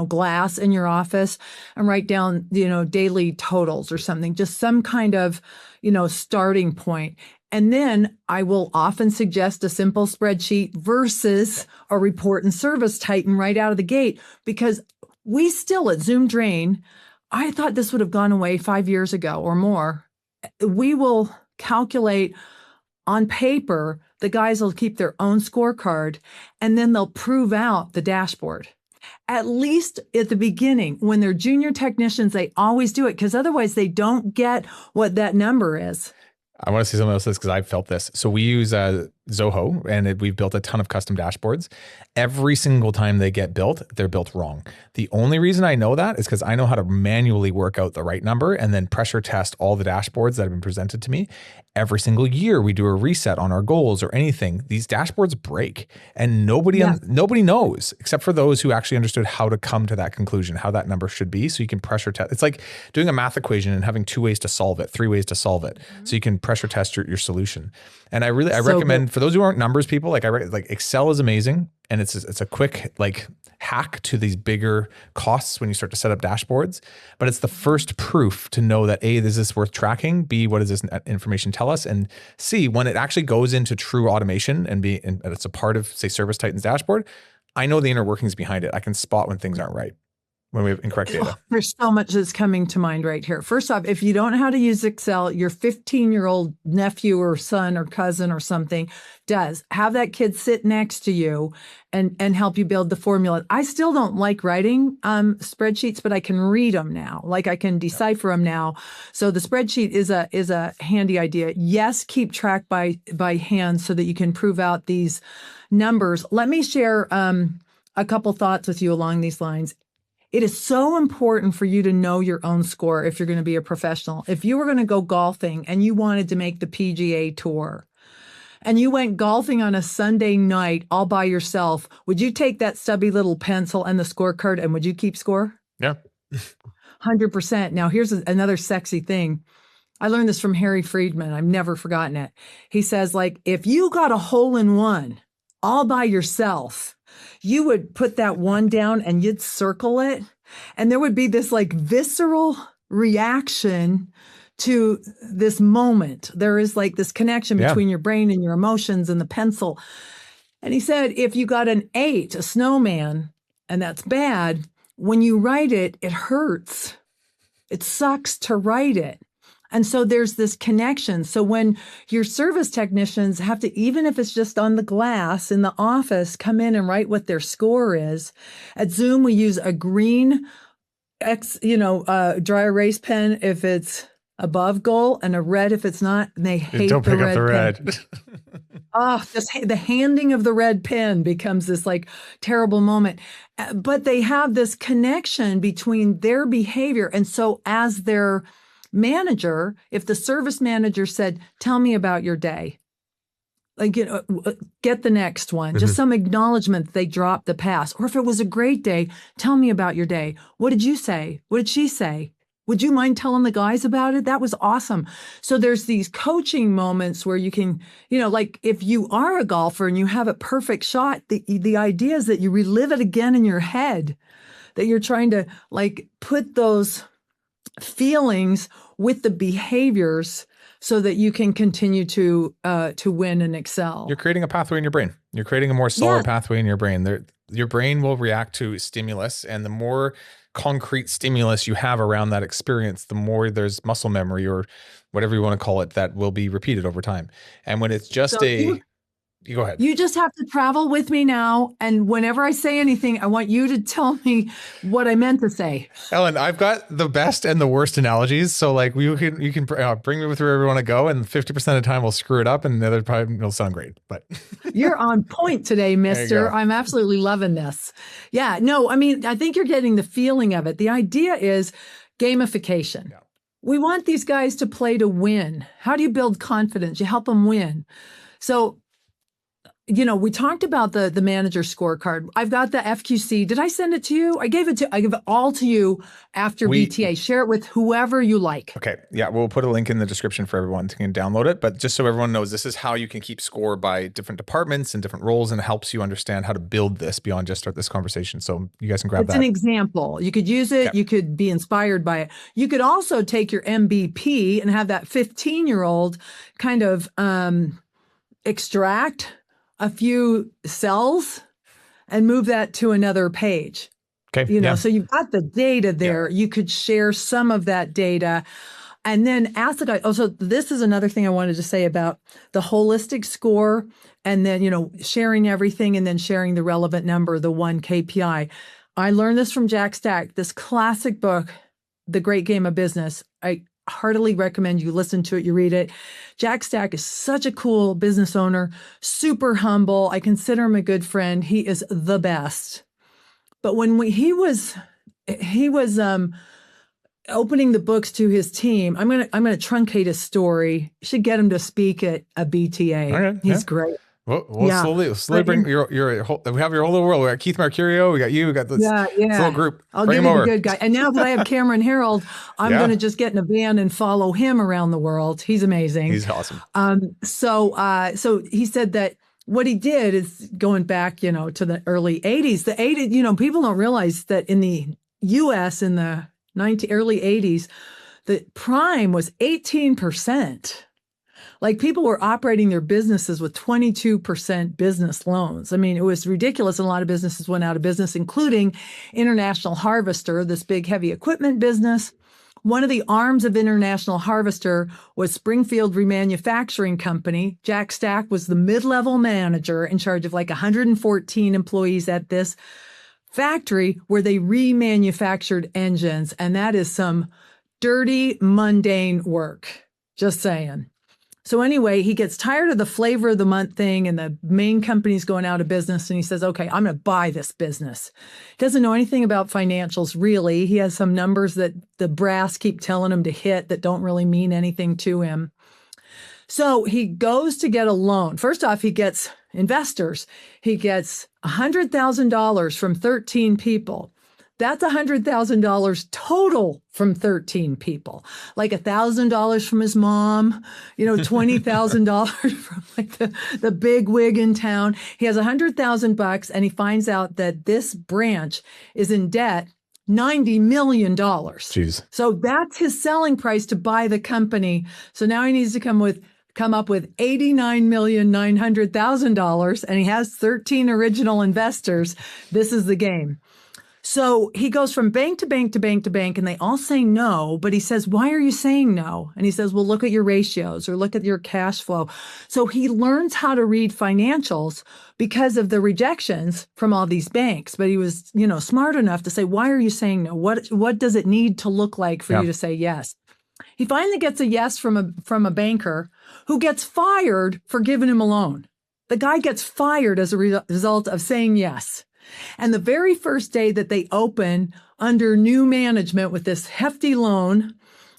glass in your office and write down, daily totals or something, just some kind of, starting point. And then I will often suggest a simple spreadsheet versus a report and service Titan right out of the gate, because we still at Zoom Drain, I thought this would have gone away 5 years ago or more. We will calculate on paper, the guys will keep their own scorecard, and then they'll prove out the dashboard. At least at the beginning, when they're junior technicians, they always do it, because otherwise they don't get what that number is. I want to say something else because I felt this. So we use Zoho, and we've built a ton of custom dashboards. Every single time they get built, they're built wrong. The only reason I know that is because I know how to manually work out the right number and then pressure test all the dashboards that have been presented to me. Every single year we do a reset on our goals or anything. These dashboards break, and nobody knows except for those who actually understood how to come to that conclusion, how that number should be. So you can pressure test. It's like doing a math equation and having 2 ways to solve it, 3 ways to solve it. So you can pressure test your solution. And I recommend for those who aren't numbers people, like Excel is amazing. And it's a quick hack to these bigger costs when you start to set up dashboards. But it's the first proof to know that A, is this worth tracking? B, what does this information tell us? And C, when it actually goes into true automation and it's a part of, say, Service Titan's dashboard, I know the inner workings behind it. I can spot when things aren't right, when we have incorrect data. There's so much that's coming to mind right here. First off, if you don't know how to use Excel, your 15-year-old nephew or son or cousin or something does. Have that kid sit next to you and help you build the formula. I still don't like writing spreadsheets, but I can read them now. Like I can decipher them now. So the spreadsheet is a handy idea. Yes, keep track by hand so that you can prove out these numbers. Let me share a couple thoughts with you along these lines. It is so important for you to know your own score if you're going to be a professional. If you were going to go golfing and you wanted to make the PGA Tour and you went golfing on a Sunday night all by yourself, would you take that stubby little pencil and the scorecard and would you keep score? Yeah. 100%. Now, here's another sexy thing. I learned this from Harry Friedman. I've never forgotten it. He says, if you got a hole in one all by yourself, you would put that one down and you'd circle it. And there would be this visceral reaction to this moment. There is this connection between your brain and your emotions and the pencil. And he said, if you got an 8, a snowman, and that's bad, when you write it, it hurts. It sucks to write it. And so there's this connection. So when your service technicians have to, even if it's just on the glass in the office, come in and write what their score is. At Zoom, we use a green dry erase pen if it's above goal and a red if it's not. And they hate Don't pick up the red. Just the handing of the red pen becomes this terrible moment. But they have this connection between their behavior. And so as their manager, if the service manager said, tell me about your day, get the next one, just some acknowledgement that they dropped the pass. Or if it was a great day, tell me about your day. What did you say? What did she say? Would you mind telling the guys about it? That was awesome. So there's these coaching moments where you can, if you are a golfer and you have a perfect shot, the idea is that you relive it again in your head, that you're trying to put those feelings with the behaviors so that you can continue to win and excel. You're creating a pathway in your brain. You're creating a more solid pathway in your brain. Your brain will react to stimulus, and the more concrete stimulus you have around that experience, the more there's muscle memory or whatever you want to call it that will be repeated over time. And when it's just you go ahead. You just have to travel with me now. And whenever I say anything, I want you to tell me what I meant to say. Ellen, I've got the best and the worst analogies. So you can bring me with wherever you want to go. And 50% of the time we'll screw it up and the other time it'll sound great. But you're on point today, mister. I'm absolutely loving this. Yeah, no, I think you're getting the feeling of it. The idea is gamification. Yeah. We want these guys to play to win. How do you build confidence? You help them win. So we talked about the manager scorecard. I've got the FQC. Did I send it to you? I give it all to you after BTA. Share it with whoever you like. Okay. Yeah. We'll put a link in the description for everyone to download it. But just so everyone knows, this is how you can keep score by different departments and different roles, and it helps you understand how to build this beyond just start this conversation. So you guys can grab that. It's an example. You could use it. Okay. You could be inspired by it. You could also take your MVP and have that 15-year-old kind of extract a few cells and move that to another page. Okay. So you've got the data there. Yeah. You could share some of that data and then ask the guy. Oh, so this is another thing I wanted to say about the holistic score and then, sharing everything and then sharing the relevant number, the one KPI. I learned this from Jack Stack, this classic book, The Great Game of Business. I heartily recommend you listen to it, you read it. Jack Stack is such a cool business owner, super humble. I consider him a good friend. He is the best. But when he was opening the books to his team, I'm gonna truncate his story. You should get him to speak at a BTA. Okay, He's great. We'll slowly bring we have your whole little world. We got Keith Mercurio, we got you, we got this little group. I'll bring give him you over. the good guy. And now that I have Cameron Harold, I'm going to just get in a van and follow him around the world. He's amazing. He's awesome. So he said that what he did is going back, to the early 80s. The 80s, people don't realize that in the U.S. in the early 80s, the prime was 18%. Like people were operating their businesses with 22% business loans. I mean, it was ridiculous. And a lot of businesses went out of business, including International Harvester, this big heavy equipment business. One of the arms of International Harvester was Springfield Remanufacturing Company. Jack Stack was the mid-level manager in charge of like 114 employees at this factory where they remanufactured engines. And that is some dirty, mundane work. Just saying. So anyway, he gets tired of the flavor of the month thing and the main company's going out of business. And he says, okay, I'm going to buy this business. He doesn't know anything about financials, really. He has some numbers that the brass keep telling him to hit that don't really mean anything to him. So he goes to get a loan. First off, he gets investors. He gets $100,000 from 13 people. That's $100,000 total from 13 people, like $1,000 from his mom, $20,000 from like the big wig in town. He has $100,000 and he finds out that this branch is in debt $90 million. Jeez. So that's his selling price to buy the company. So now he needs to come up with $89,900,000 and he has 13 original investors. This is the game. So he goes from bank to bank to bank to bank, and they all say no. But he says, why are you saying no? And he says, well, look at your ratios or look at your cash flow. So he learns how to read financials because of the rejections from all these banks. But he was, smart enough to say, why are you saying no? What does it need to look like for you to say yes? He finally gets a yes from a banker who gets fired for giving him a loan. The guy gets fired as a result of saying yes. And the very first day that they open under new management with this hefty loan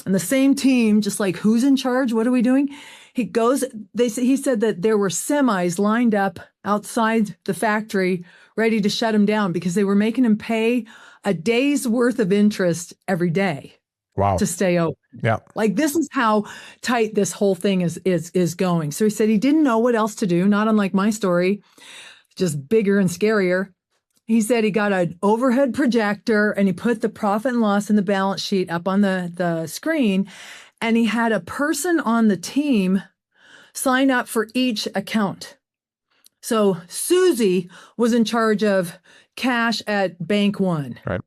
and the same team, just like, who's in charge? What are we doing? He said that there were semis lined up outside the factory ready to shut him down because they were making him pay a day's worth of interest every day. Wow. To stay open. Yeah. Like this is how tight this whole thing is going. So he said he didn't know what else to do, not unlike my story, just bigger and scarier. He said he got an overhead projector and he put the profit and loss in the balance sheet up on the screen. And he had a person on the team sign up for each account. So Susie was in charge of cash at Bank One. Right.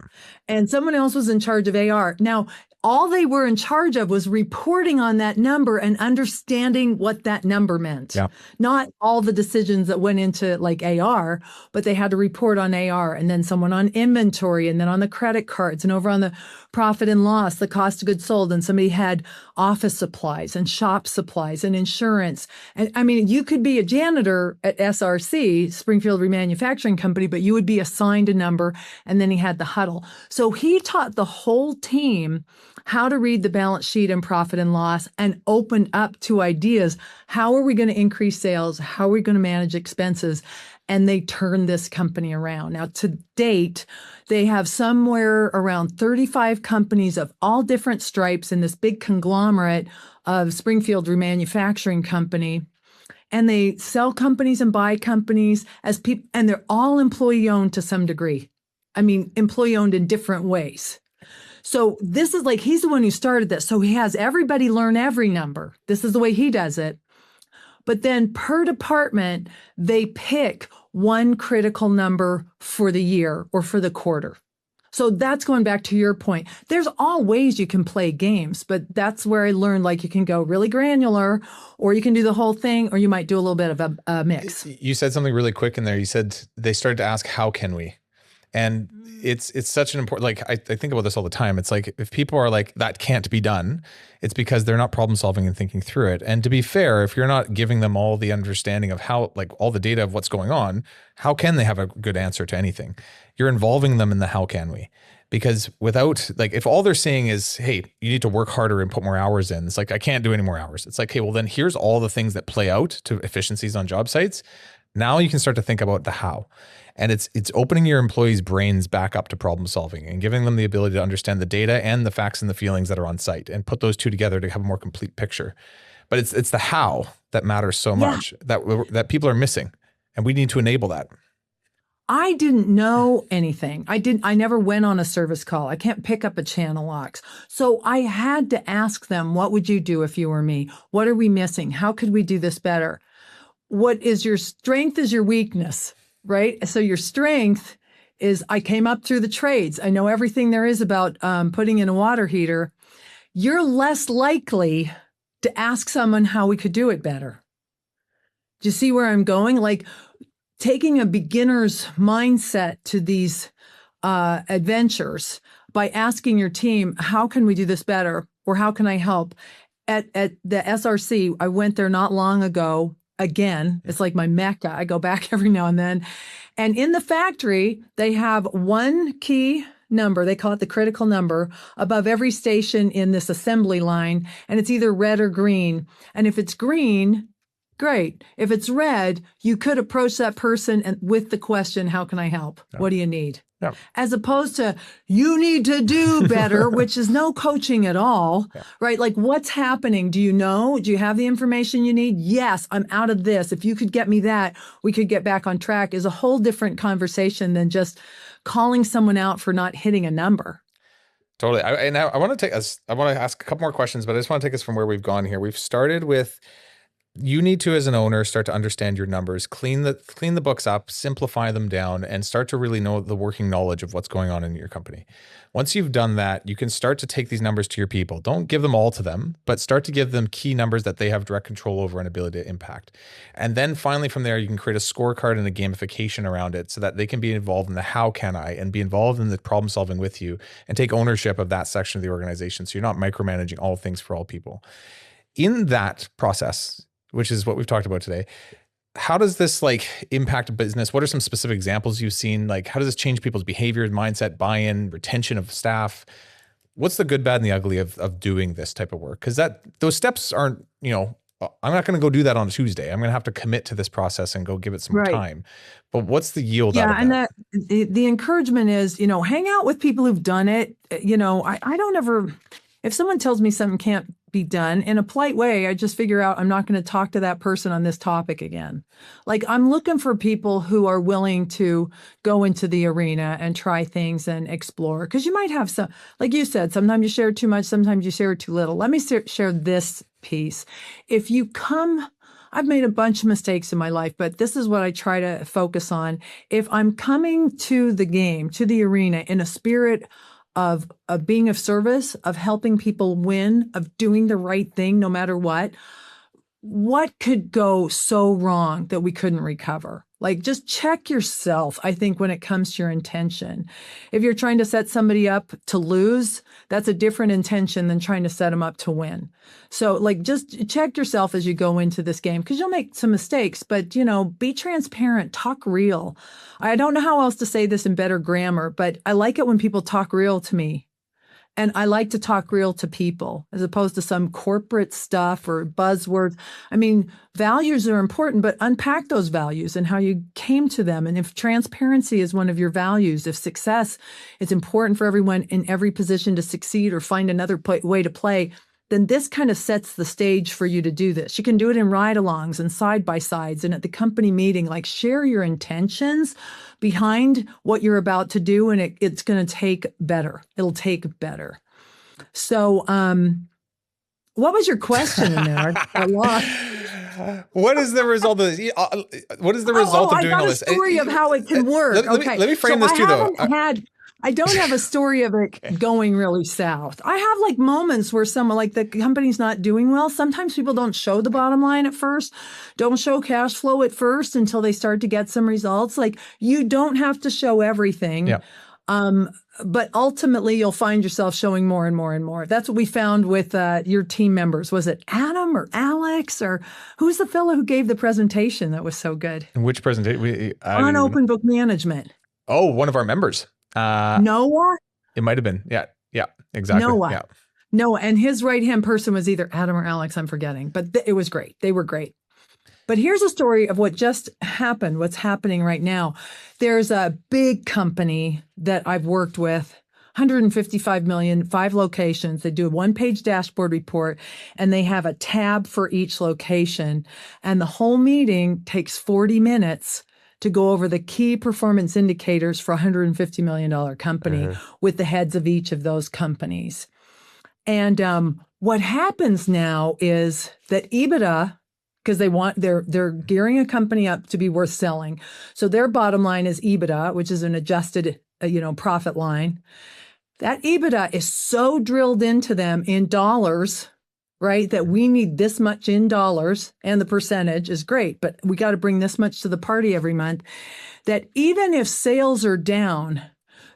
And someone else was in charge of AR. Now, all they were in charge of was reporting on that number and understanding what that number meant. Yeah. Not all the decisions that went into like AR, but they had to report on AR and then someone on inventory and then on the credit cards and over on the profit and loss, the cost of goods sold. And somebody had office supplies and shop supplies and insurance. And I mean, you could be a janitor at SRC, Springfield Remanufacturing Company, but you would be assigned a number. And then he had the huddle. So he taught the whole team how to read the balance sheet and profit and loss and open up to ideas. How are we going to increase sales? How are we going to manage expenses? And they turned this company around. Now, to date, they have somewhere around 35 companies of all different stripes in this big conglomerate of Springfield Remanufacturing Company. And they sell companies and buy companies as people, and they're all employee owned to some degree. I mean, employee owned in different ways. So this is like, he's the one who started this. So he has everybody learn every number. This is the way he does it. But then per department, they pick one critical number for the year or for the quarter. So that's going back to your point. There's all ways you can play games, but that's where I learned, like, you can go really granular or you can do the whole thing, or you might do a little bit of a mix. You said something really quick in there. You said they started to ask, how can we? And it's such an important, like, I think about this all the time. It's like, if people are like, that can't be done, it's because they're not problem solving and thinking through it. And to be fair, if you're not giving them all the understanding of how, like, all the data of what's going on, how can they have a good answer to anything? You're involving them in the how can we? Because without, like, if all they're saying is, hey, you need to work harder and put more hours in, it's like, I can't do any more hours. It's like, hey, well, then here's all the things that play out to efficiencies on job sites. Now you can start to think about the how. And it's opening your employees' brains back up to problem solving and giving them the ability to understand the data and the facts and the feelings that are on site and put those two together to have a more complete picture. But it's the how that matters so much that people are missing. And we need to enable that. I didn't know anything. I never went on a service call. I can't pick up a channel lock. So I had to ask them, what would you do if you were me? What are we missing? How could we do this better? What is your strength is your weakness, right? So your strength is, I came up through the trades. I know everything there is about putting in a water heater. You're less likely to ask someone how we could do it better. Do you see where I'm going? Like, taking a beginner's mindset to these adventures by asking your team, how can we do this better? Or how can I help? At the SRC, I went there not long ago. Again, it's like my Mecca. I go back every now and then. And in the factory, they have one key number, they call it the critical number, above every station in this assembly line. And it's either red or green. And if it's green, great. If it's red, you could approach that person and with the question, how can I help? Yeah. What do you need? Yeah. As opposed to, you need to do better, which is no coaching at all, right? Like, what's happening? Do you know? Do you have the information you need? Yes, I'm out of this. If you could get me that, we could get back on track, is a whole different conversation than just calling someone out for not hitting a number. Totally. I want to ask a couple more questions, but I just want to take us from where we've gone here. We've started with, you need to, as an owner, start to understand your numbers, clean the books up, simplify them down, and start to really know the working knowledge of what's going on in your company. Once you've done that, you can start to take these numbers to your people. Don't give them all to them, but start to give them key numbers that they have direct control over and ability to impact. And then finally from there, you can create a scorecard and a gamification around it so that they can be involved in the how can I and be involved in the problem solving with you and take ownership of that section of the organization. So you're not micromanaging all things for all people. In that process, which is what we've talked about today, how does this like impact business? What are some specific examples you've seen? Like, how does this change people's behavior, mindset, buy-in, retention of staff? What's the good, bad, and the ugly of doing this type of work? Because those steps aren't, I'm not going to go do that on a Tuesday. I'm going to have to commit to this process and go give it some more time. But what's the yield out of that? And the encouragement is, hang out with people who've done it. I don't ever, if someone tells me something can't be done in a polite way, I just figure out I'm not going to talk to that person on this topic again. Like, I'm looking for people who are willing to go into the arena and try things and explore. Because you might have some, like you said, sometimes you share too much, sometimes you share too little. Let me share this piece. If you come, I've made a bunch of mistakes in my life, but this is what I try to focus on. If I'm coming to the game, to the arena in a spirit of being of service, of helping people win, of doing the right thing no matter what could go so wrong that we couldn't recover? Like, just check yourself, I think, when it comes to your intention. If you're trying to set somebody up to lose, that's a different intention than trying to set them up to win. So, like, just check yourself as you go into this game, because you'll make some mistakes, but, be transparent, talk real. I don't know how else to say this in better grammar, but I like it when people talk real to me. And I like to talk real to people as opposed to some corporate stuff or buzzwords. I mean, values are important, but unpack those values and how you came to them. And if transparency is one of your values, if success is important for everyone in every position to succeed or find another way to play, then this kind of sets the stage for you to do this. You can do it in ride-alongs and side-by-sides and at the company meeting, like, share your intentions behind what you're about to do, and it's going to take better. It'll take better. So what was your question in there? I lost. What is the result of this? What is the result of doing all this? I got a story of how it can work. Let me frame this too, though. I don't have a story of it going really south. I have like moments where someone like the company's not doing well. Sometimes people don't show the bottom line at first, don't show cash flow at first until they start to get some results. Like you don't have to show everything. Yeah. But ultimately you'll find yourself showing more and more and more. That's what we found with your team members. Was it Adam or Alex or who's the fellow who gave the presentation that was so good? And which presentation? On open book management. Oh, one of our members. Noah? It might have been. Yeah. Yeah, exactly. Noah. Yeah. Noah. And his right-hand person was either Adam or Alex, I'm forgetting. But it was great. They were great. But here's a story of what just happened, what's happening right now. There's a big company that I've worked with, 155 million, 5 locations. They do a one-page dashboard report, and they have a tab for each location. And the whole meeting takes 40 minutes to go over the key performance indicators for a $150 million company with the heads of each of those companies. And what happens now is that EBITDA, because they're gearing a company up to be worth selling. So their bottom line is EBITDA, which is an adjusted, profit line. That EBITDA is so drilled into them in dollars, right? That we need this much in dollars, and the percentage is great, but we got to bring this much to the party every month. That even if sales are down,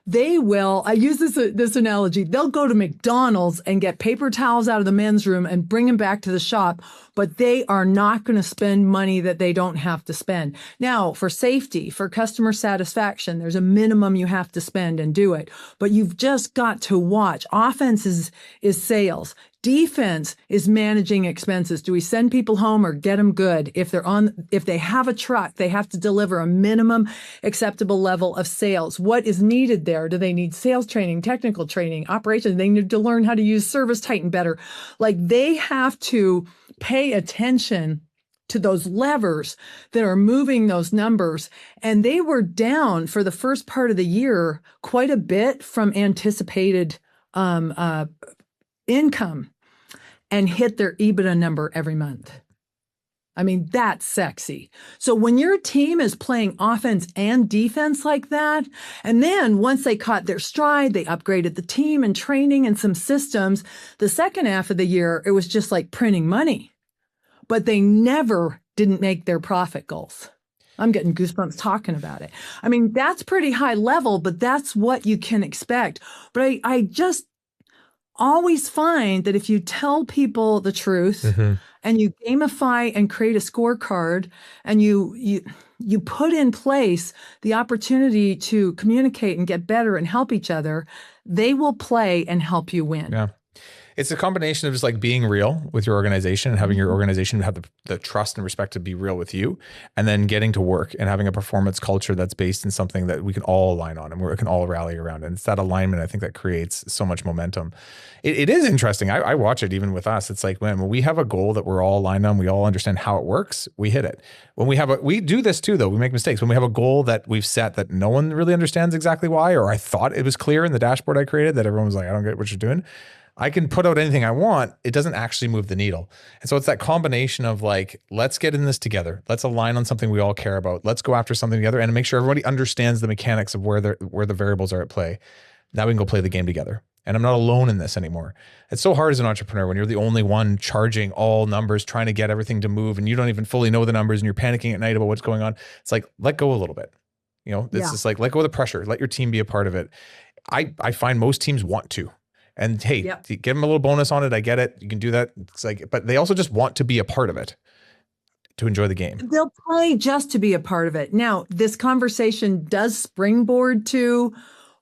they will, I use this analogy, they'll go to McDonald's and get paper towels out of the men's room and bring them back to the shop, but they are not going to spend money that they don't have to spend. Now, for safety, for customer satisfaction, there's a minimum you have to spend and do it, but you've just got to watch. Offense is sales. Defense is managing expenses. Do we send people home or get them good? If they have a truck, they have to deliver a minimum acceptable level of sales. What is needed there? Do they need sales training, technical training, operations? They need to learn how to use ServiceTitan better. Like they have to pay attention to those levers that are moving those numbers. And they were down for the first part of the year quite a bit from anticipated income and hit their EBITDA number every month. I mean, that's sexy. So when your team is playing offense and defense like that, and then once they caught their stride, they upgraded the team and training and some systems, the second half of the year, it was just like printing money. But they never didn't make their profit goals. I'm getting goosebumps talking about it. I mean, that's pretty high level, but that's what you can expect. But I just always find that if you tell people the truth and you gamify and create a scorecard and you put in place the opportunity to communicate and get better and help each other, they will play and help you win. Yeah. It's a combination of just like being real with your organization and having your organization have the trust and respect to be real with you, and then getting to work and having a performance culture that's based in something that we can all align on and we can all rally around. And it's that alignment, I think, that creates so much momentum. It is interesting. I watch it even with us. It's like when we have a goal that we're all aligned on, we all understand how it works, we hit it. When we do this too, though, we make mistakes. When we have a goal that we've set that no one really understands exactly why, or I thought it was clear in the dashboard I created that everyone was like, I don't get what you're doing. I can put out anything I want. It doesn't actually move the needle. And so it's that combination of like, let's get in this together. Let's align on something we all care about. Let's go after something together and make sure everybody understands the mechanics of where the variables are at play. Now we can go play the game together. And I'm not alone in this anymore. It's so hard as an entrepreneur when you're the only one charging all numbers, trying to get everything to move, and you don't even fully know the numbers and you're panicking at night about what's going on. It's like, let go a little bit. It's just like, let go of the pressure. Let your team be a part of it. I find most teams want to. And hey, give them a little bonus on it. I get it. You can do that. It's like, but they also just want to be a part of it to enjoy the game. They'll play just to be a part of it. Now, this conversation does springboard to,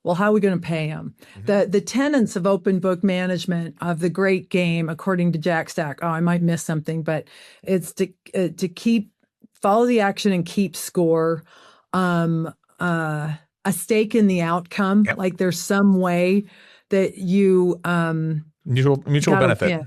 well, how are we going to pay them? The tenets of open book management of the great game, according to Jack Stack. Oh, I might miss something, but it's to follow the action and keep score. A stake in the outcome. Yep. Like there's some way that you mutual benefit.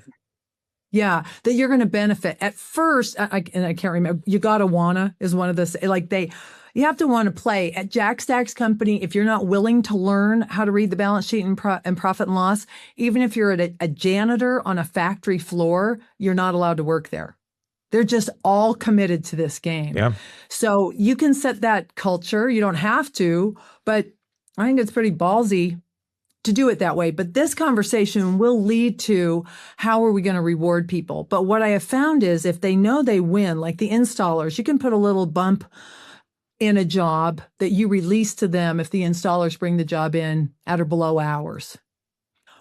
Yeah, that you're going to benefit. At first, I can't remember. You gotta wanna is one of the you have to want to play. At Jack Stack's company, if you're not willing to learn how to read the balance sheet and profit and loss, even if you're a janitor on a factory floor, you're not allowed to work there. They're just all committed to this game. Yeah. So you can set that culture. You don't have to, but I think it's pretty ballsy to do it that way. But this conversation will lead to how are we going to reward people? But what I have found is if they know they win, like the installers, you can put a little bump in a job that you release to them if the installers bring the job in at or below hours.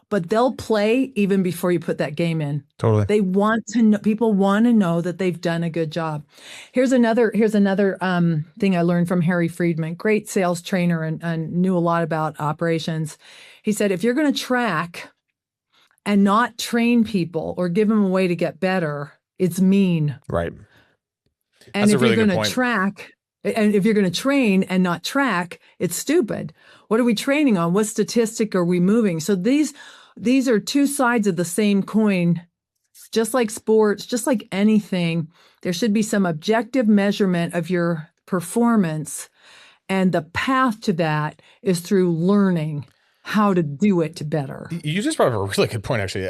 But they'll play even before you put that game in. Totally. They want to know, people want to know that they've done a good job. Here's another thing I learned from Harry Friedman, great sales trainer and knew a lot about operations. He said, if you're going to track and not train people or give them a way to get better, it's mean. Right. And That's if a really you're good going point. to track, and if you're going to train and not track, it's stupid. What are we training on? What statistic are we moving? So these are two sides of the same coin. Just like sports, just like anything, there should be some objective measurement of your performance. And the path to that is through learning how to do it better. You just brought up a really good point, actually.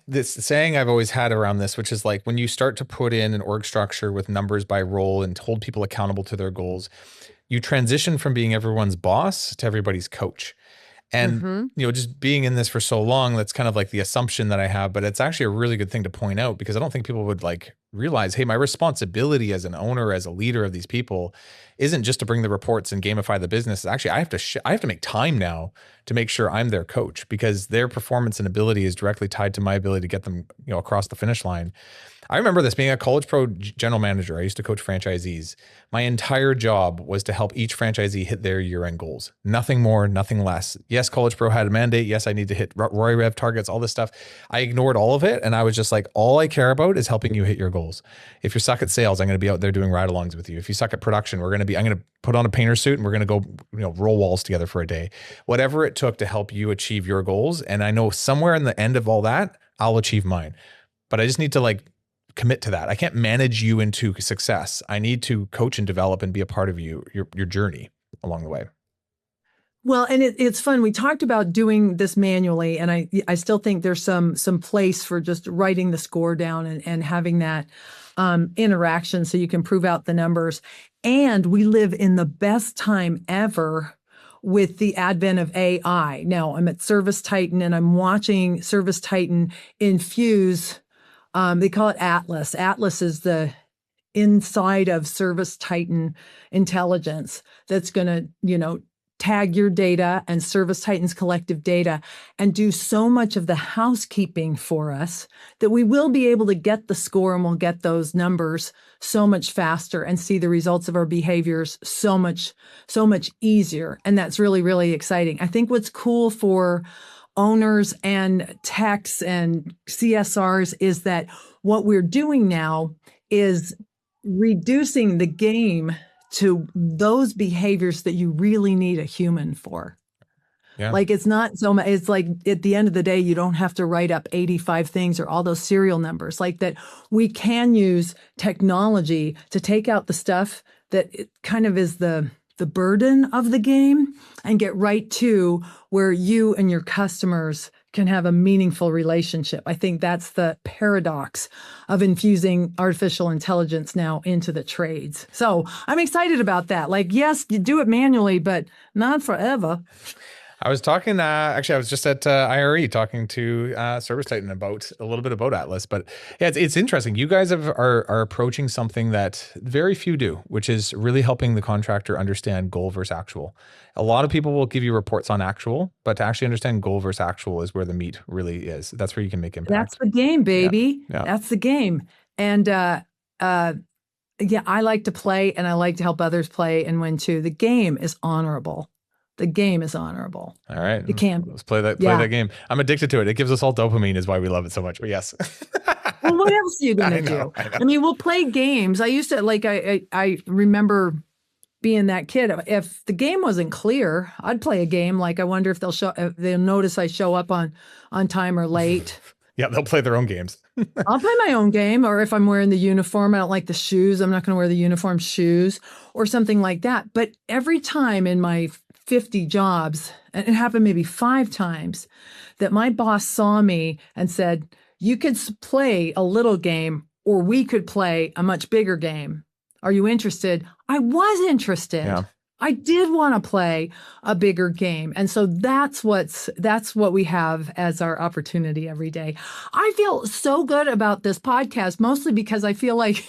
This saying I've always had around this, which is like when you start to put in an org structure with numbers by role and hold people accountable to their goals, you transition from being everyone's boss to everybody's coach. And, just being in this for so long, that's kind of like the assumption that I have, but it's actually a really good thing to point out because I don't think people would realize, hey, my responsibility as an owner, as a leader of these people isn't just to bring the reports and gamify the business. Actually, I have to make time now to make sure I'm their coach because their performance and ability is directly tied to my ability to get them, across the finish line. I remember this being a college pro general manager. I used to coach franchisees. My entire job was to help each franchisee hit their year-end goals. Nothing more, nothing less. Yes, college pro had a mandate. Yes, I need to hit Rohr Rev targets, all this stuff. I ignored all of it. And I was just like, all I care about is helping you hit your goals. If you suck at sales, I'm going to be out there doing ride-alongs with you. If you suck at production, I'm going to put on a painter suit and we're going to go, roll walls together for a day. Whatever it took to help you achieve your goals. And I know somewhere in the end of all that, I'll achieve mine. But I just need to commit to that. I can't manage you into success. I need to coach and develop and be a part of your journey along the way. Well, and it's fun. We talked about doing this manually, and I still think there's some place for just writing the score down and having that interaction so you can prove out the numbers. And we live in the best time ever with the advent of AI. Now, I'm at Service Titan, and I'm watching Service Titan infuse. They call it Atlas. Atlas is the inside of Service Titan intelligence that's going to, tag your data and Service Titan's collective data and do so much of the housekeeping for us that we will be able to get the score and we'll get those numbers so much faster and see the results of our behaviors so much easier. And that's really, really exciting. I think what's cool for owners and techs and CSRs is that what we're doing now is reducing the game to those behaviors that you really need a human for. Yeah. It's not so much, it's like at the end of the day, you don't have to write up 85 things or all those serial numbers that we can use technology to take out the stuff that it kind of is the burden of the game and get right to where you and your customers can have a meaningful relationship. I think that's the paradox of infusing artificial intelligence now into the trades. So I'm excited about that. Yes, you do it manually, but not forever. I was talking, actually, I was just at IRE talking to Service Titan about a little bit about Atlas, but yeah, it's interesting. You guys are approaching something that very few do, which is really helping the contractor understand goal versus actual. A lot of people will give you reports on actual, but to actually understand goal versus actual is where the meat really is. That's where you can make impact. That's the game, baby. Yeah. That's the game. And I like to play and I like to help others play and win too. The game is honorable. The game is honorable. All right. It can. Let's play that game. I'm addicted to it. It gives us all dopamine is why we love it so much. But yes. Well, what else are you going to do? I mean, we'll play games. I used to I remember being that kid. If the game wasn't clear, I'd play a game. I wonder if they'll notice I show up on time or late. Yeah, they'll play their own games. I'll play my own game, or if I'm wearing the uniform, I don't like the shoes, I'm not going to wear the uniform shoes or something like that. But every time in my 50 jobs, and it happened maybe 5 times, that my boss saw me and said, you could play a little game or we could play a much bigger game. Are you interested? I was interested. Yeah. I did want to play a bigger game. And so that's what we have as our opportunity every day. I feel so good about this podcast, mostly because I feel like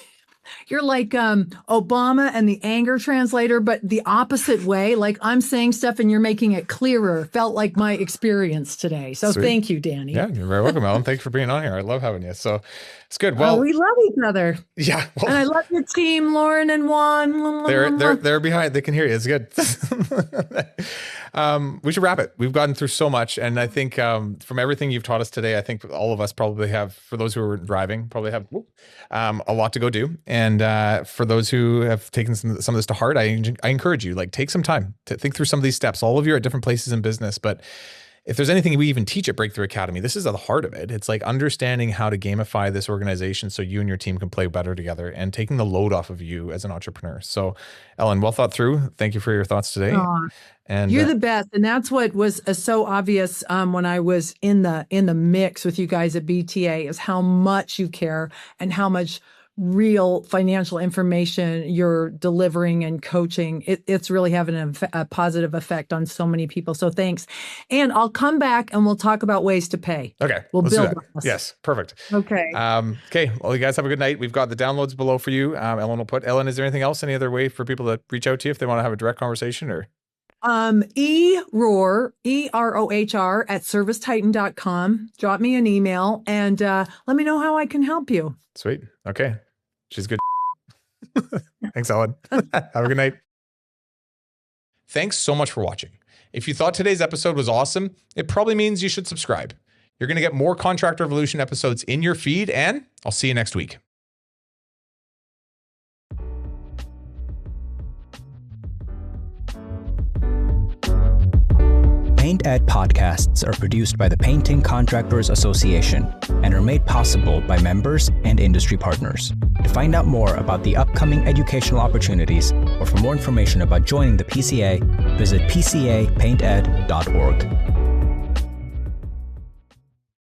you're like Obama and the anger translator, but the opposite way. Like I'm saying stuff and you're making it clearer. Felt like my experience today. So Sweet. Thank you, Danny. Yeah, you're very welcome, Ellen. Thanks for being on here. I love having you. So it's good. Well, we love each other. Yeah. Well, and I love your team, Lauren and Juan. They're behind. They can hear you. It's good. We should wrap it. We've gotten through so much. And I think from everything you've taught us today, I think all of us probably have, for those who are driving, probably have a lot to go do. And for those who have taken some of this to heart, I encourage you, like, take some time to think through some of these steps. All of you are at different places in business, but if there's anything we even teach at Breakthrough Academy, this is at the heart of it. It's like understanding how to gamify this organization so you and your team can play better together and taking the load off of you as an entrepreneur. So, Ellen, well thought through. Thank you for your thoughts today. And you're the best. And that's what was so obvious when I was in the mix with you guys at BTA, is how much you care and how much real financial information you're delivering and coaching. It's really having a positive effect on so many people. So thanks. And I'll come back and we'll talk about ways to pay. Okay. We'll build on this. Yes. Perfect. Okay. Okay. Well, you guys have a good night. We've got the downloads below for you. Ellen will put. Ellen, is there anything else? Any other way for people to reach out to you if they want to have a direct conversation or? Rohr, EROHR at servicetitan.com. Drop me an email and let me know how I can help you. Sweet. Okay. She's good. Thanks, Ellen. Have a good night. Thanks so much for watching. If you thought today's episode was awesome, it probably means you should subscribe. You're going to get more Contractor Revolution episodes in your feed, and I'll see you next week. Paint Ed podcasts are produced by the Painting Contractors Association and are made possible by members and industry partners. To find out more about the upcoming educational opportunities or for more information about joining the PCA, visit pcapainted.org.